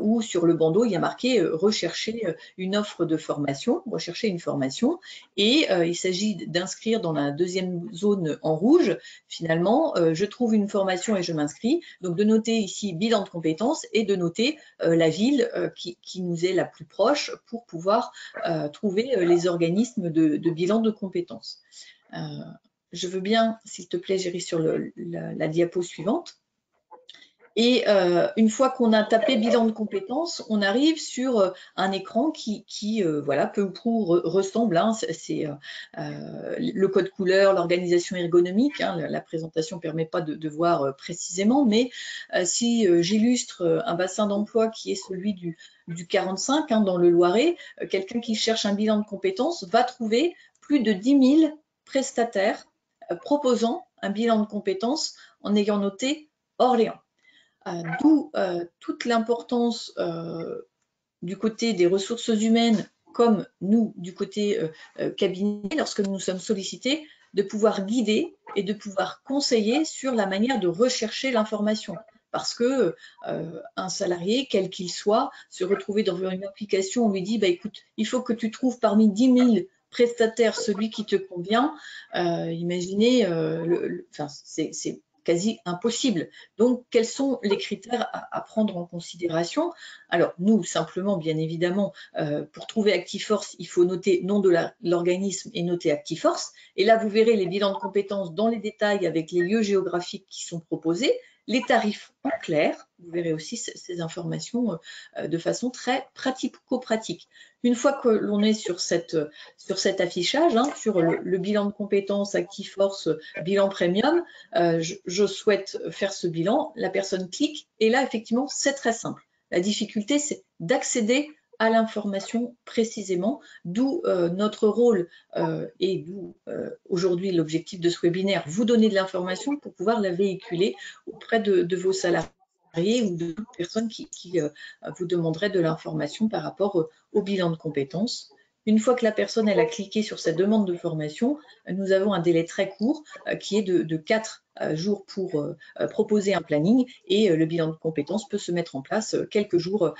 où sur le bandeau, il y a marqué rechercher une offre de formation, rechercher une formation, et il s'agit d'inscrire dans la deuxième zone en rouge, finalement, je trouve une formation et je m'inscris, donc de noter ici bilan de compétences et de noter la ville qui nous est la plus proche pour pouvoir trouver les organismes de bilan de compétences. Je veux bien, s'il te plaît, Géry, sur la diapo suivante. Et une fois qu'on a tapé bilan de compétences, on arrive sur un écran qui voilà, peu ou prou ressemble. Hein, c'est le code couleur, l'organisation ergonomique. Hein, la présentation ne permet pas de voir précisément, mais si j'illustre un bassin d'emploi qui est celui du 45 hein, dans le Loiret, quelqu'un qui cherche un bilan de compétences va trouver plus de 10 000 prestataires proposant un bilan de compétences en ayant noté Orléans. D'où toute l'importance du côté des ressources humaines, comme nous, du côté cabinet, lorsque nous sommes sollicités, de pouvoir guider et de pouvoir conseiller sur la manière de rechercher l'information. Parce que un salarié, quel qu'il soit, se retrouver dans une application, on lui dit, bah, écoute, il faut que tu trouves parmi 10 000 prestataires celui qui te convient. Imaginez, c'est quasi impossible. Donc, quels sont les critères à prendre en considération? Alors, nous, simplement, bien évidemment, pour trouver Actiforce, il faut noter nom de l'organisme et noter Actiforce. Et là, vous verrez les bilans de compétences dans les détails avec les lieux géographiques qui sont proposés, les tarifs en clair. Vous verrez aussi ces informations de façon très pratico-pratique. Une fois que l'on est sur cet affichage, hein, sur le bilan de compétences Actiforce, bilan premium, je souhaite faire ce bilan, la personne clique et là, effectivement, c'est très simple. La difficulté, c'est d'accéder à l'information précisément, d'où notre rôle et d'où aujourd'hui l'objectif de ce webinaire, vous donner de l'information pour pouvoir la véhiculer auprès de vos salariés ou de toute personne qui vous demanderait de l'information par rapport au bilan de compétences. Une fois que la personne elle a cliqué sur sa demande de formation, nous avons un délai très court qui est de 4 jours pour proposer un planning et le bilan de compétences peut se mettre en place quelques jours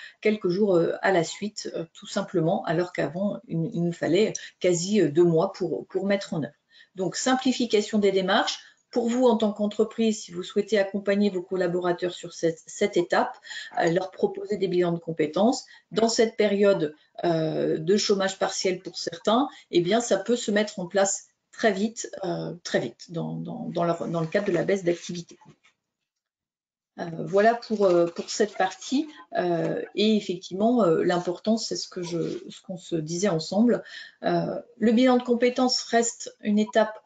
à la suite, tout simplement, alors qu'avant, il nous fallait quasi 2 mois pour mettre en œuvre. Donc, simplification des démarches. Pour vous, en tant qu'entreprise, si vous souhaitez accompagner vos collaborateurs sur cette étape, leur proposer des bilans de compétences, dans cette période de chômage partiel pour certains, eh bien, ça peut se mettre en place très vite dans le cadre de la baisse d'activité. Voilà pour cette partie. Et effectivement, l'importance, c'est ce qu'on se disait ensemble. Le bilan de compétences reste une étape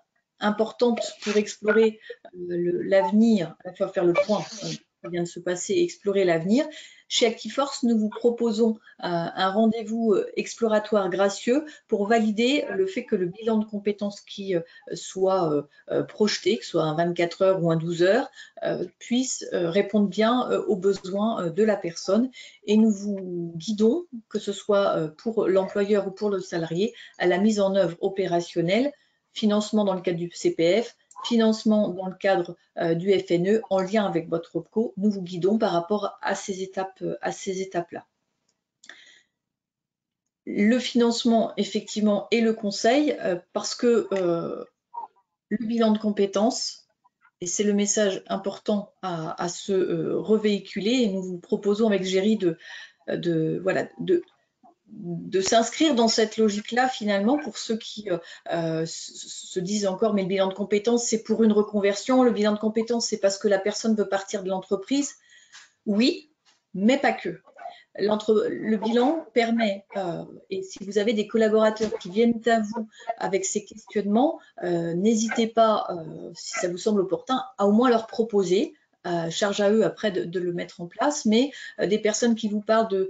importante pour explorer l'avenir, à la fois faire le point qui vient de se passer et explorer l'avenir. Chez Actiforce, nous vous proposons un rendez-vous exploratoire gracieux pour valider le fait que le bilan de compétences qui soit projeté, que ce soit un 24 heures ou un 12 heures, puisse répondre bien aux besoins de la personne. Et nous vous guidons, que ce soit pour l'employeur ou pour le salarié, à la mise en œuvre opérationnelle, financement dans le cadre du CPF, financement dans le cadre du FNE en lien avec votre OPCO. Nous vous guidons par rapport à ces étapes-là. Le financement, effectivement, et le conseil, parce que le bilan de compétences, et c'est le message important à se revéhiculer, et nous vous proposons avec Géry de s'inscrire dans cette logique-là, finalement, pour ceux qui se disent encore, mais le bilan de compétences, c'est pour une reconversion, le bilan de compétences, c'est parce que la personne veut partir de l'entreprise. Oui, mais pas que. Le bilan permet, et si vous avez des collaborateurs qui viennent à vous avec ces questionnements, n'hésitez pas, si ça vous semble opportun, à au moins leur proposer, charge à eux après de le mettre en place, mais des personnes qui vous parlent de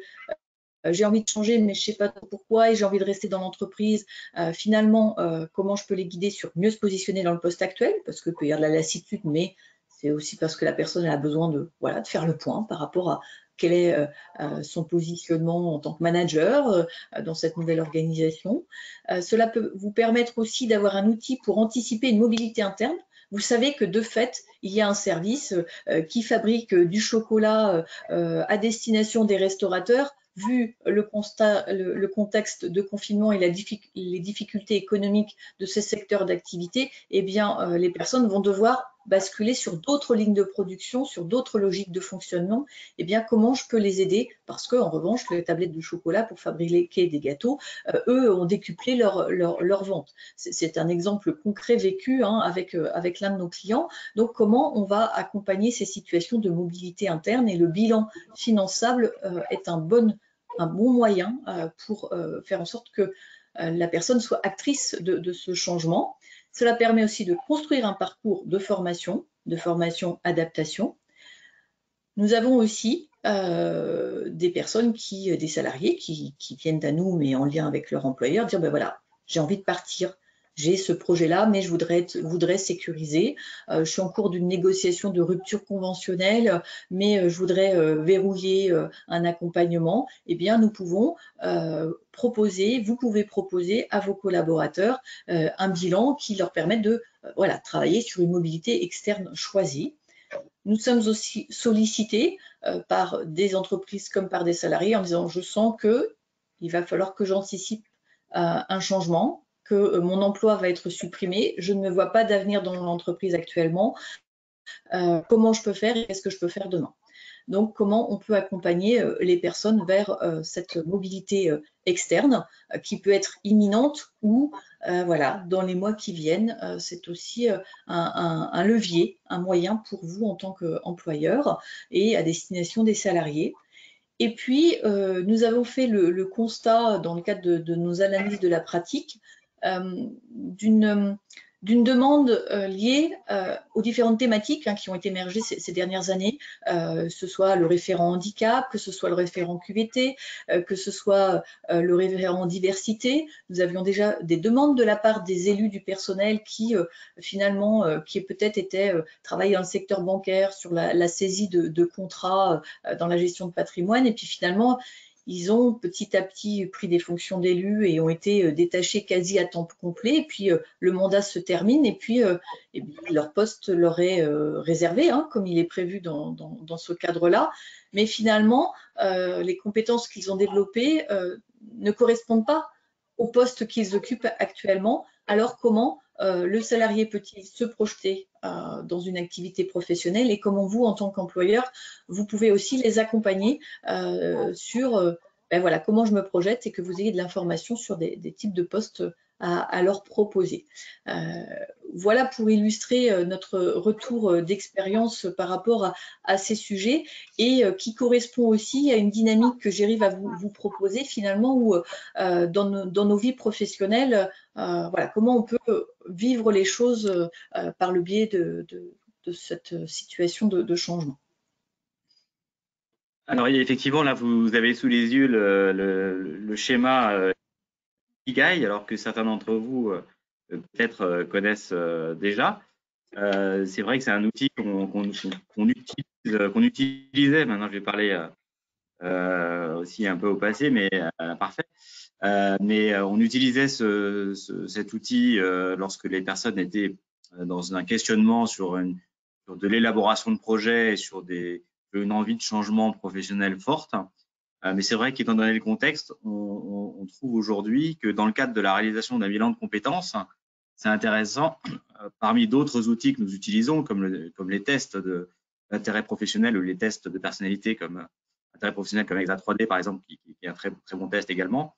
j'ai envie de changer, mais je ne sais pas pourquoi et j'ai envie de rester dans l'entreprise. Finalement, comment je peux les guider sur mieux se positionner dans le poste actuel, parce qu'il peut y avoir de la lassitude, mais c'est aussi parce que la personne a besoin de faire le point par rapport à quel est son positionnement en tant que manager dans cette nouvelle organisation. Cela peut vous permettre aussi d'avoir un outil pour anticiper une mobilité interne. Vous savez que de fait, il y a un service qui fabrique du chocolat à destination des restaurateurs. Vu le contexte de confinement et les difficultés économiques de ces secteurs d'activité, eh bien, les personnes vont devoir basculer sur d'autres lignes de production, sur d'autres logiques de fonctionnement. Eh bien, comment je peux les aider? Parce qu'en revanche, les tablettes de chocolat pour fabriquer des gâteaux, eux ont décuplé leur vente. C'est un exemple concret vécu avec l'un de nos clients. Donc, comment on va accompagner ces situations de mobilité interne, et le bilan finançable est un bon moyen pour faire en sorte que la personne soit actrice de ce changement. Cela permet aussi de construire un parcours de formation adaptation. Nous avons aussi des personnes des salariés qui viennent à nous, mais en lien avec leur employeur, dire ben voilà, j'ai envie de partir, j'ai ce projet-là, mais je voudrais sécuriser. Je suis en cours d'une négociation de rupture conventionnelle, mais je voudrais verrouiller un accompagnement. Eh bien, nous pouvons vous pouvez proposer à vos collaborateurs un bilan qui leur permette de travailler sur une mobilité externe choisie. Nous sommes aussi sollicités par des entreprises comme par des salariés en disant je sens qu'il va falloir que j'anticipe un changement, que mon emploi va être supprimé, je ne me vois pas d'avenir dans l'entreprise actuellement, comment je peux faire et qu'est-ce que je peux faire demain? Donc, comment on peut accompagner les personnes vers cette mobilité externe qui peut être imminente ou dans les mois qui viennent. C'est aussi un levier, un moyen pour vous en tant qu'employeur et à destination des salariés. Et puis, nous avons fait le constat dans le cadre de nos analyses de la pratique d'une d'une demande liée aux différentes thématiques qui ont été émergées ces dernières années, que ce soit le référent handicap, que ce soit le référent QVT, que ce soit le référent diversité. Nous avions déjà des demandes de la part des élus du personnel qui finalement, qui peut-être étaient travaillés dans le secteur bancaire sur la saisie de contrats dans la gestion de patrimoine, et puis finalement, ils ont petit à petit pris des fonctions d'élus et ont été détachés quasi à temps complet. Et puis le mandat se termine et puis leur poste leur est réservé, comme il est prévu dans ce cadre-là. Mais finalement, les compétences qu'ils ont développées ne correspondent pas au poste qu'ils occupent actuellement. Alors comment le salarié peut-il se projeter dans une activité professionnelle, et comment vous, en tant qu'employeur, vous pouvez aussi les accompagner sur voilà, comment je me projette, et que vous ayez de l'information sur des types de postes à leur proposer. Voilà pour illustrer notre retour d'expérience par rapport à ces sujets, et qui correspond aussi à une dynamique que j'arrive à vous proposer finalement, où dans nos vies professionnelles, voilà, comment on peut vivre les choses par le biais de cette situation de changement. Alors effectivement, là, vous avez sous les yeux le schéma Ikigai, alors que certains d'entre vous peut-être connaissent déjà. C'est vrai que c'est un outil qu'on utilisait. Maintenant, je vais parler aussi un peu au passé, mais parfait. Mais on utilisait cet outil lorsque les personnes étaient dans un questionnement sur de l'élaboration de projets et sur une envie de changement professionnel forte. Mais c'est vrai qu'étant donné le contexte, on trouve aujourd'hui que dans le cadre de la réalisation d'un bilan de compétences, c'est intéressant, parmi d'autres outils que nous utilisons, comme les tests d'intérêt professionnel ou les tests de personnalité comme intérêt professionnel comme Exa 3D par exemple, qui est un très, très bon test également.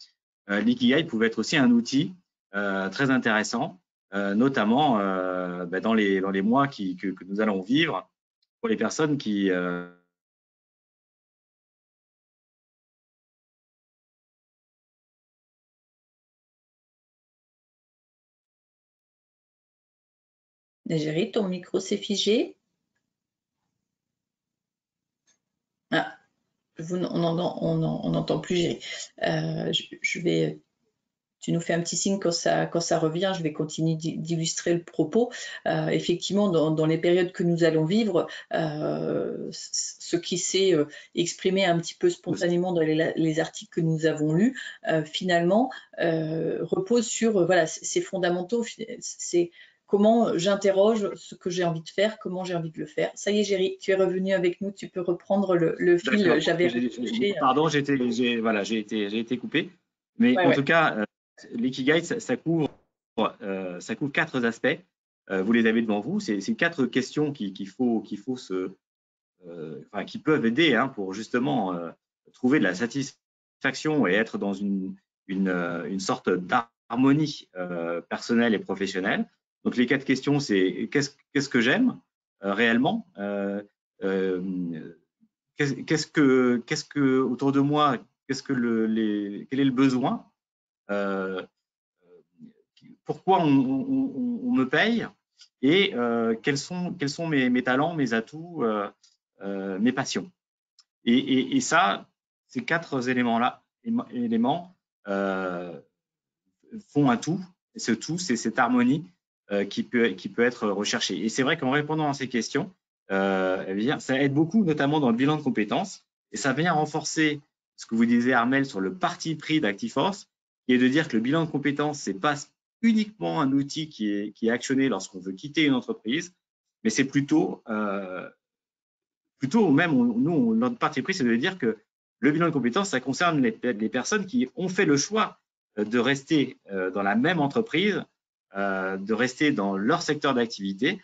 L'Ikigai pouvait être aussi un outil très intéressant, notamment dans les mois que nous allons vivre, pour les personnes qui Géry, ton micro s'est figé. Ah, on n'entend plus Géry. Tu nous fais un petit signe quand ça revient, je vais continuer d'illustrer le propos. Effectivement, dans les périodes que nous allons vivre, ce qui s'est exprimé un petit peu spontanément dans les articles que nous avons lus, finalement, repose sur voilà, ces fondamentaux. C'est comment j'interroge ce que j'ai envie de faire, comment j'ai envie de le faire. Ça y est, Géry, tu es revenu avec nous, tu peux reprendre le fil. Pardon, j'ai été coupé. Mais en tout cas, l'Ikigai, ça couvre 4 aspects. Vous les avez devant vous. C'est 4 questions qui peuvent aider pour justement trouver de la satisfaction et être dans une sorte d'harmonie personnelle et professionnelle. Donc les 4 questions, c'est qu'est-ce que j'aime réellement, qu'est-ce que autour de moi, quel est le besoin, pourquoi on me paye, et quels sont mes talents, mes atouts, mes passions. Et ça, ces 4 éléments font un tout. Et ce tout, c'est cette harmonie qui peut être recherchée. Et c'est vrai qu'en répondant à ces questions, ça aide beaucoup, notamment dans le bilan de compétences, et ça vient renforcer ce que vous disiez, Armelle, sur le parti pris d'Actiforce, qui est de dire que le bilan de compétences, c'est pas uniquement un outil qui est actionné lorsqu'on veut quitter une entreprise, mais c'est plutôt même, notre parti pris, c'est de dire que le bilan de compétences, ça concerne les personnes qui ont fait le choix de rester dans la même entreprise, de rester dans leur secteur d'activité,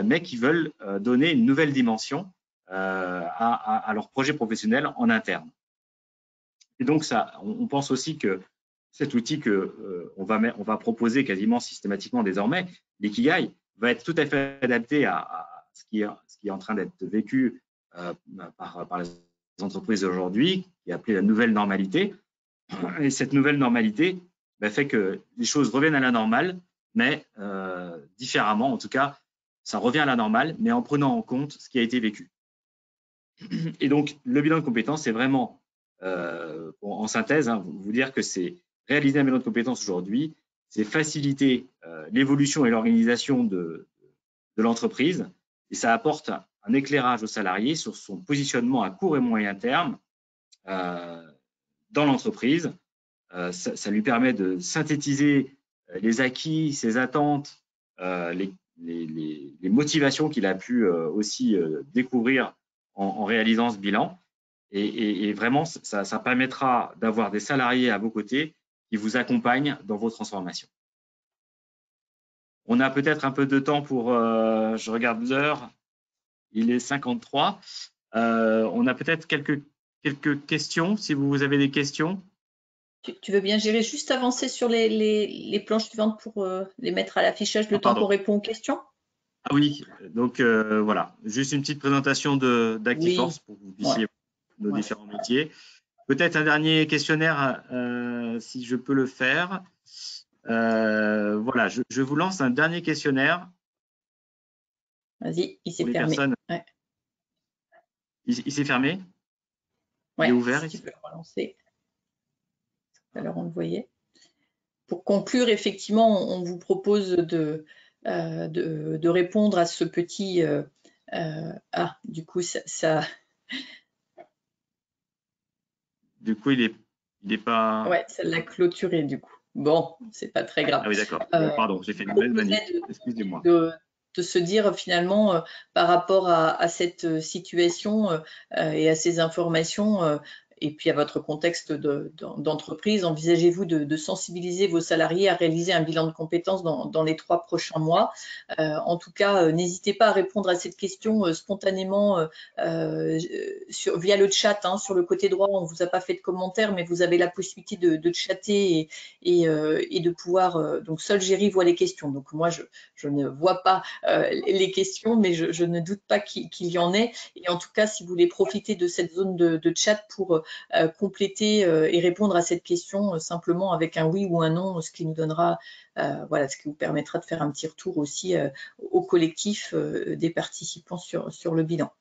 mais qui veulent donner une nouvelle dimension à leur projet professionnel en interne. Et donc, on pense aussi que cet outil qu'on va proposer quasiment systématiquement désormais, l'Ikigai, va être tout à fait adapté à ce qui est en train d'être vécu par les entreprises aujourd'hui, qui est appelée la nouvelle normalité. Et cette nouvelle normalité fait que les choses reviennent à la normale, mais différemment. En tout cas, ça revient à la normale, mais en prenant en compte ce qui a été vécu. Et donc, le bilan de compétences, c'est vraiment, en synthèse, hein, vous dire que c'est réaliser un bilan de compétences aujourd'hui, c'est faciliter l'évolution et l'organisation de l'entreprise, et ça apporte un éclairage aux salariés sur son positionnement à court et moyen terme dans l'entreprise. Ça lui permet de synthétiser les acquis, ses attentes, les motivations qu'il a pu aussi découvrir en réalisant ce bilan. Et vraiment, ça permettra d'avoir des salariés à vos côtés qui vous accompagnent dans vos transformations. On a peut-être un peu de temps pour, je regarde l'heure, il est 53. On a peut-être quelques questions, si vous avez des questions. Tu veux bien gérer juste avancer sur les planches suivantes pour les mettre à l'affichage le temps qu'on répond aux questions? Ah oui, donc voilà, juste une petite présentation d'Actiforce pour que vous puissiez voir nos différents métiers. Peut-être un dernier questionnaire, si je peux le faire. Voilà, je vous lance un dernier questionnaire. Vas-y, il s'est fermé. Ouais. Il s'est fermé? Ouais, il est ouvert, si tu peux le relancer. Alors, on le voyait. Pour conclure, effectivement, on vous propose de répondre à ce petit… du coup, ça… Du coup, il est pas… Ouais, ça l'a clôturé, du coup. Bon, c'est pas très grave. Ah oui, d'accord. Pardon, j'ai fait une belle manip. Excusez-moi. De se dire finalement par rapport à cette situation et à ces informations et puis à votre contexte d'entreprise, envisagez-vous de sensibiliser vos salariés à réaliser un bilan de compétences dans les 3 prochains mois. En tout cas, n'hésitez pas à répondre à cette question spontanément via le chat. Hein, sur le côté droit, on ne vous a pas fait de commentaires, mais vous avez la possibilité de chatter et de pouvoir… donc, seul Géry voit les questions. Donc, moi, je ne vois pas les questions, mais je ne doute pas qu'il y en ait. Et en tout cas, si vous voulez profiter de cette zone de chat pour compléter et répondre à cette question simplement avec un oui ou un non, ce qui nous donnera, voilà, ce qui vous permettra de faire un petit retour aussi au collectif des participants sur le bilan.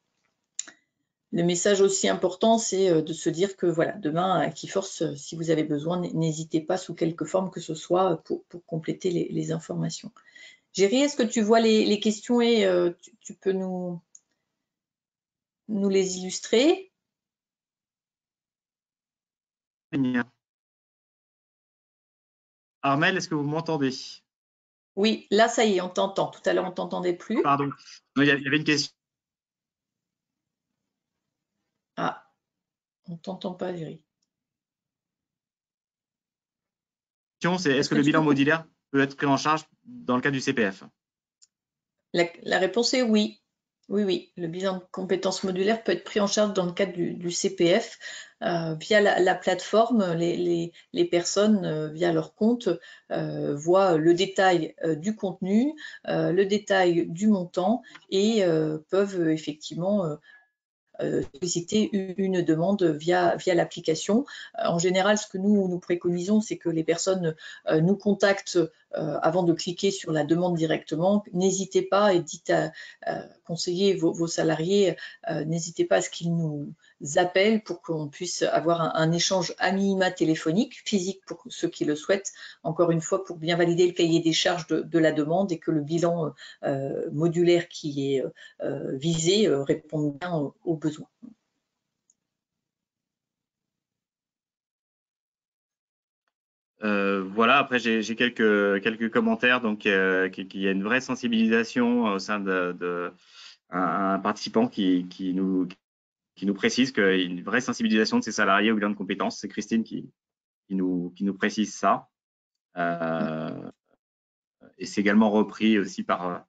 Le message aussi important, c'est de se dire que voilà, demain, à Actiforce, si vous avez besoin, n'hésitez pas sous quelque forme que ce soit pour compléter les informations. Géry, est-ce que tu vois les questions et tu peux nous les illustrer? Armel, est-ce que vous m'entendez? Oui, là, ça y est, on t'entend. Tout à l'heure, on ne t'entendait plus. Pardon, il y avait une question. Ah, on ne t'entend pas, Géry. C'est est-ce que le bilan modulaire peut être pris en charge dans le cadre du CPF? La réponse est oui. Oui, le bilan de compétences modulaires peut être pris en charge dans le cadre du CPF via la plateforme. Les personnes, via leur compte, voient le détail du contenu, le détail du montant et peuvent effectivement solliciter une demande via l'application. En général, ce que nous préconisons, c'est que les personnes nous contactent avant de cliquer sur la demande directement. N'hésitez pas et dites conseillez vos salariés, n'hésitez pas à ce qu'ils nous appellent pour qu'on puisse avoir un échange à minima téléphonique, physique pour ceux qui le souhaitent, encore une fois pour bien valider le cahier des charges de la demande et que le bilan modulaire qui est visé réponde bien aux besoins. Voilà, après j'ai quelques commentaires, donc qu'il y a une vraie sensibilisation au sein un participant qui nous précise qu'il y a une vraie sensibilisation de ses salariés au bilan de compétences. C'est Christine qui nous précise ça. Et c'est également repris aussi par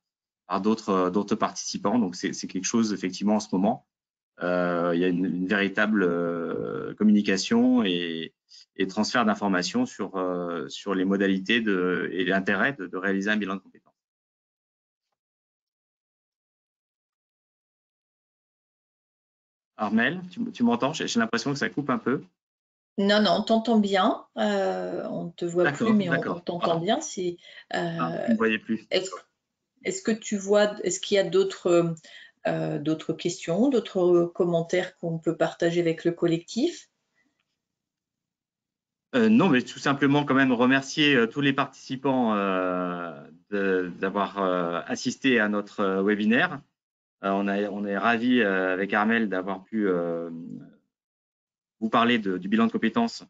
d'autres participants. Donc c'est quelque chose effectivement en ce moment. Il y a une véritable communication et transfert d'informations sur les modalités et l'intérêt de réaliser un bilan de compétences. Armel, tu m'entends? J'ai l'impression que ça coupe un peu. Non, on t'entend bien. On ne te voit plus, mais on t'entend bien. Vous ne me voyez plus. est-ce qu'il y a d'autres questions, d'autres commentaires qu'on peut partager avec le collectif? Non, mais tout simplement quand même remercier tous les participants d'avoir assisté à notre webinaire. On est ravis avec Armelle d'avoir pu vous parler du bilan de compétences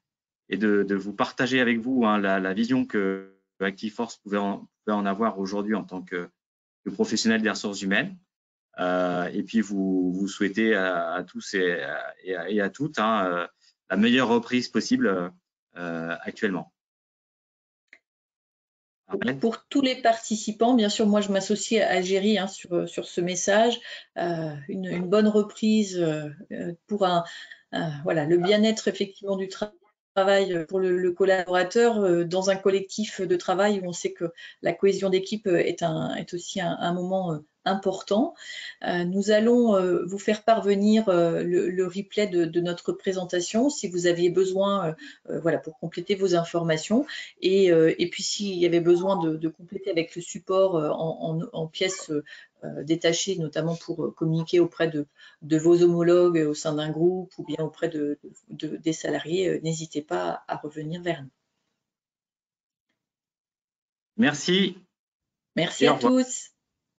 et de vous partager avec vous la vision que ActiveForce pouvait en avoir aujourd'hui en tant que professionnel des ressources humaines. Et puis vous souhaitez à tous et à toutes la meilleure reprise possible actuellement. Pour tous les participants, bien sûr, moi je m'associe à Algérie sur ce message. Une bonne reprise pour voilà, le bien-être effectivement du travail pour le collaborateur dans un collectif de travail où on sait que la cohésion d'équipe est aussi un moment important. Nous allons vous faire parvenir le replay de notre présentation si vous aviez besoin, voilà, pour compléter vos informations. Et puis s'il y avait besoin de compléter avec le support en pièces détachées, notamment pour communiquer auprès de vos homologues au sein d'un groupe ou bien auprès des salariés, n'hésitez pas à revenir vers nous. Merci. Merci à tous.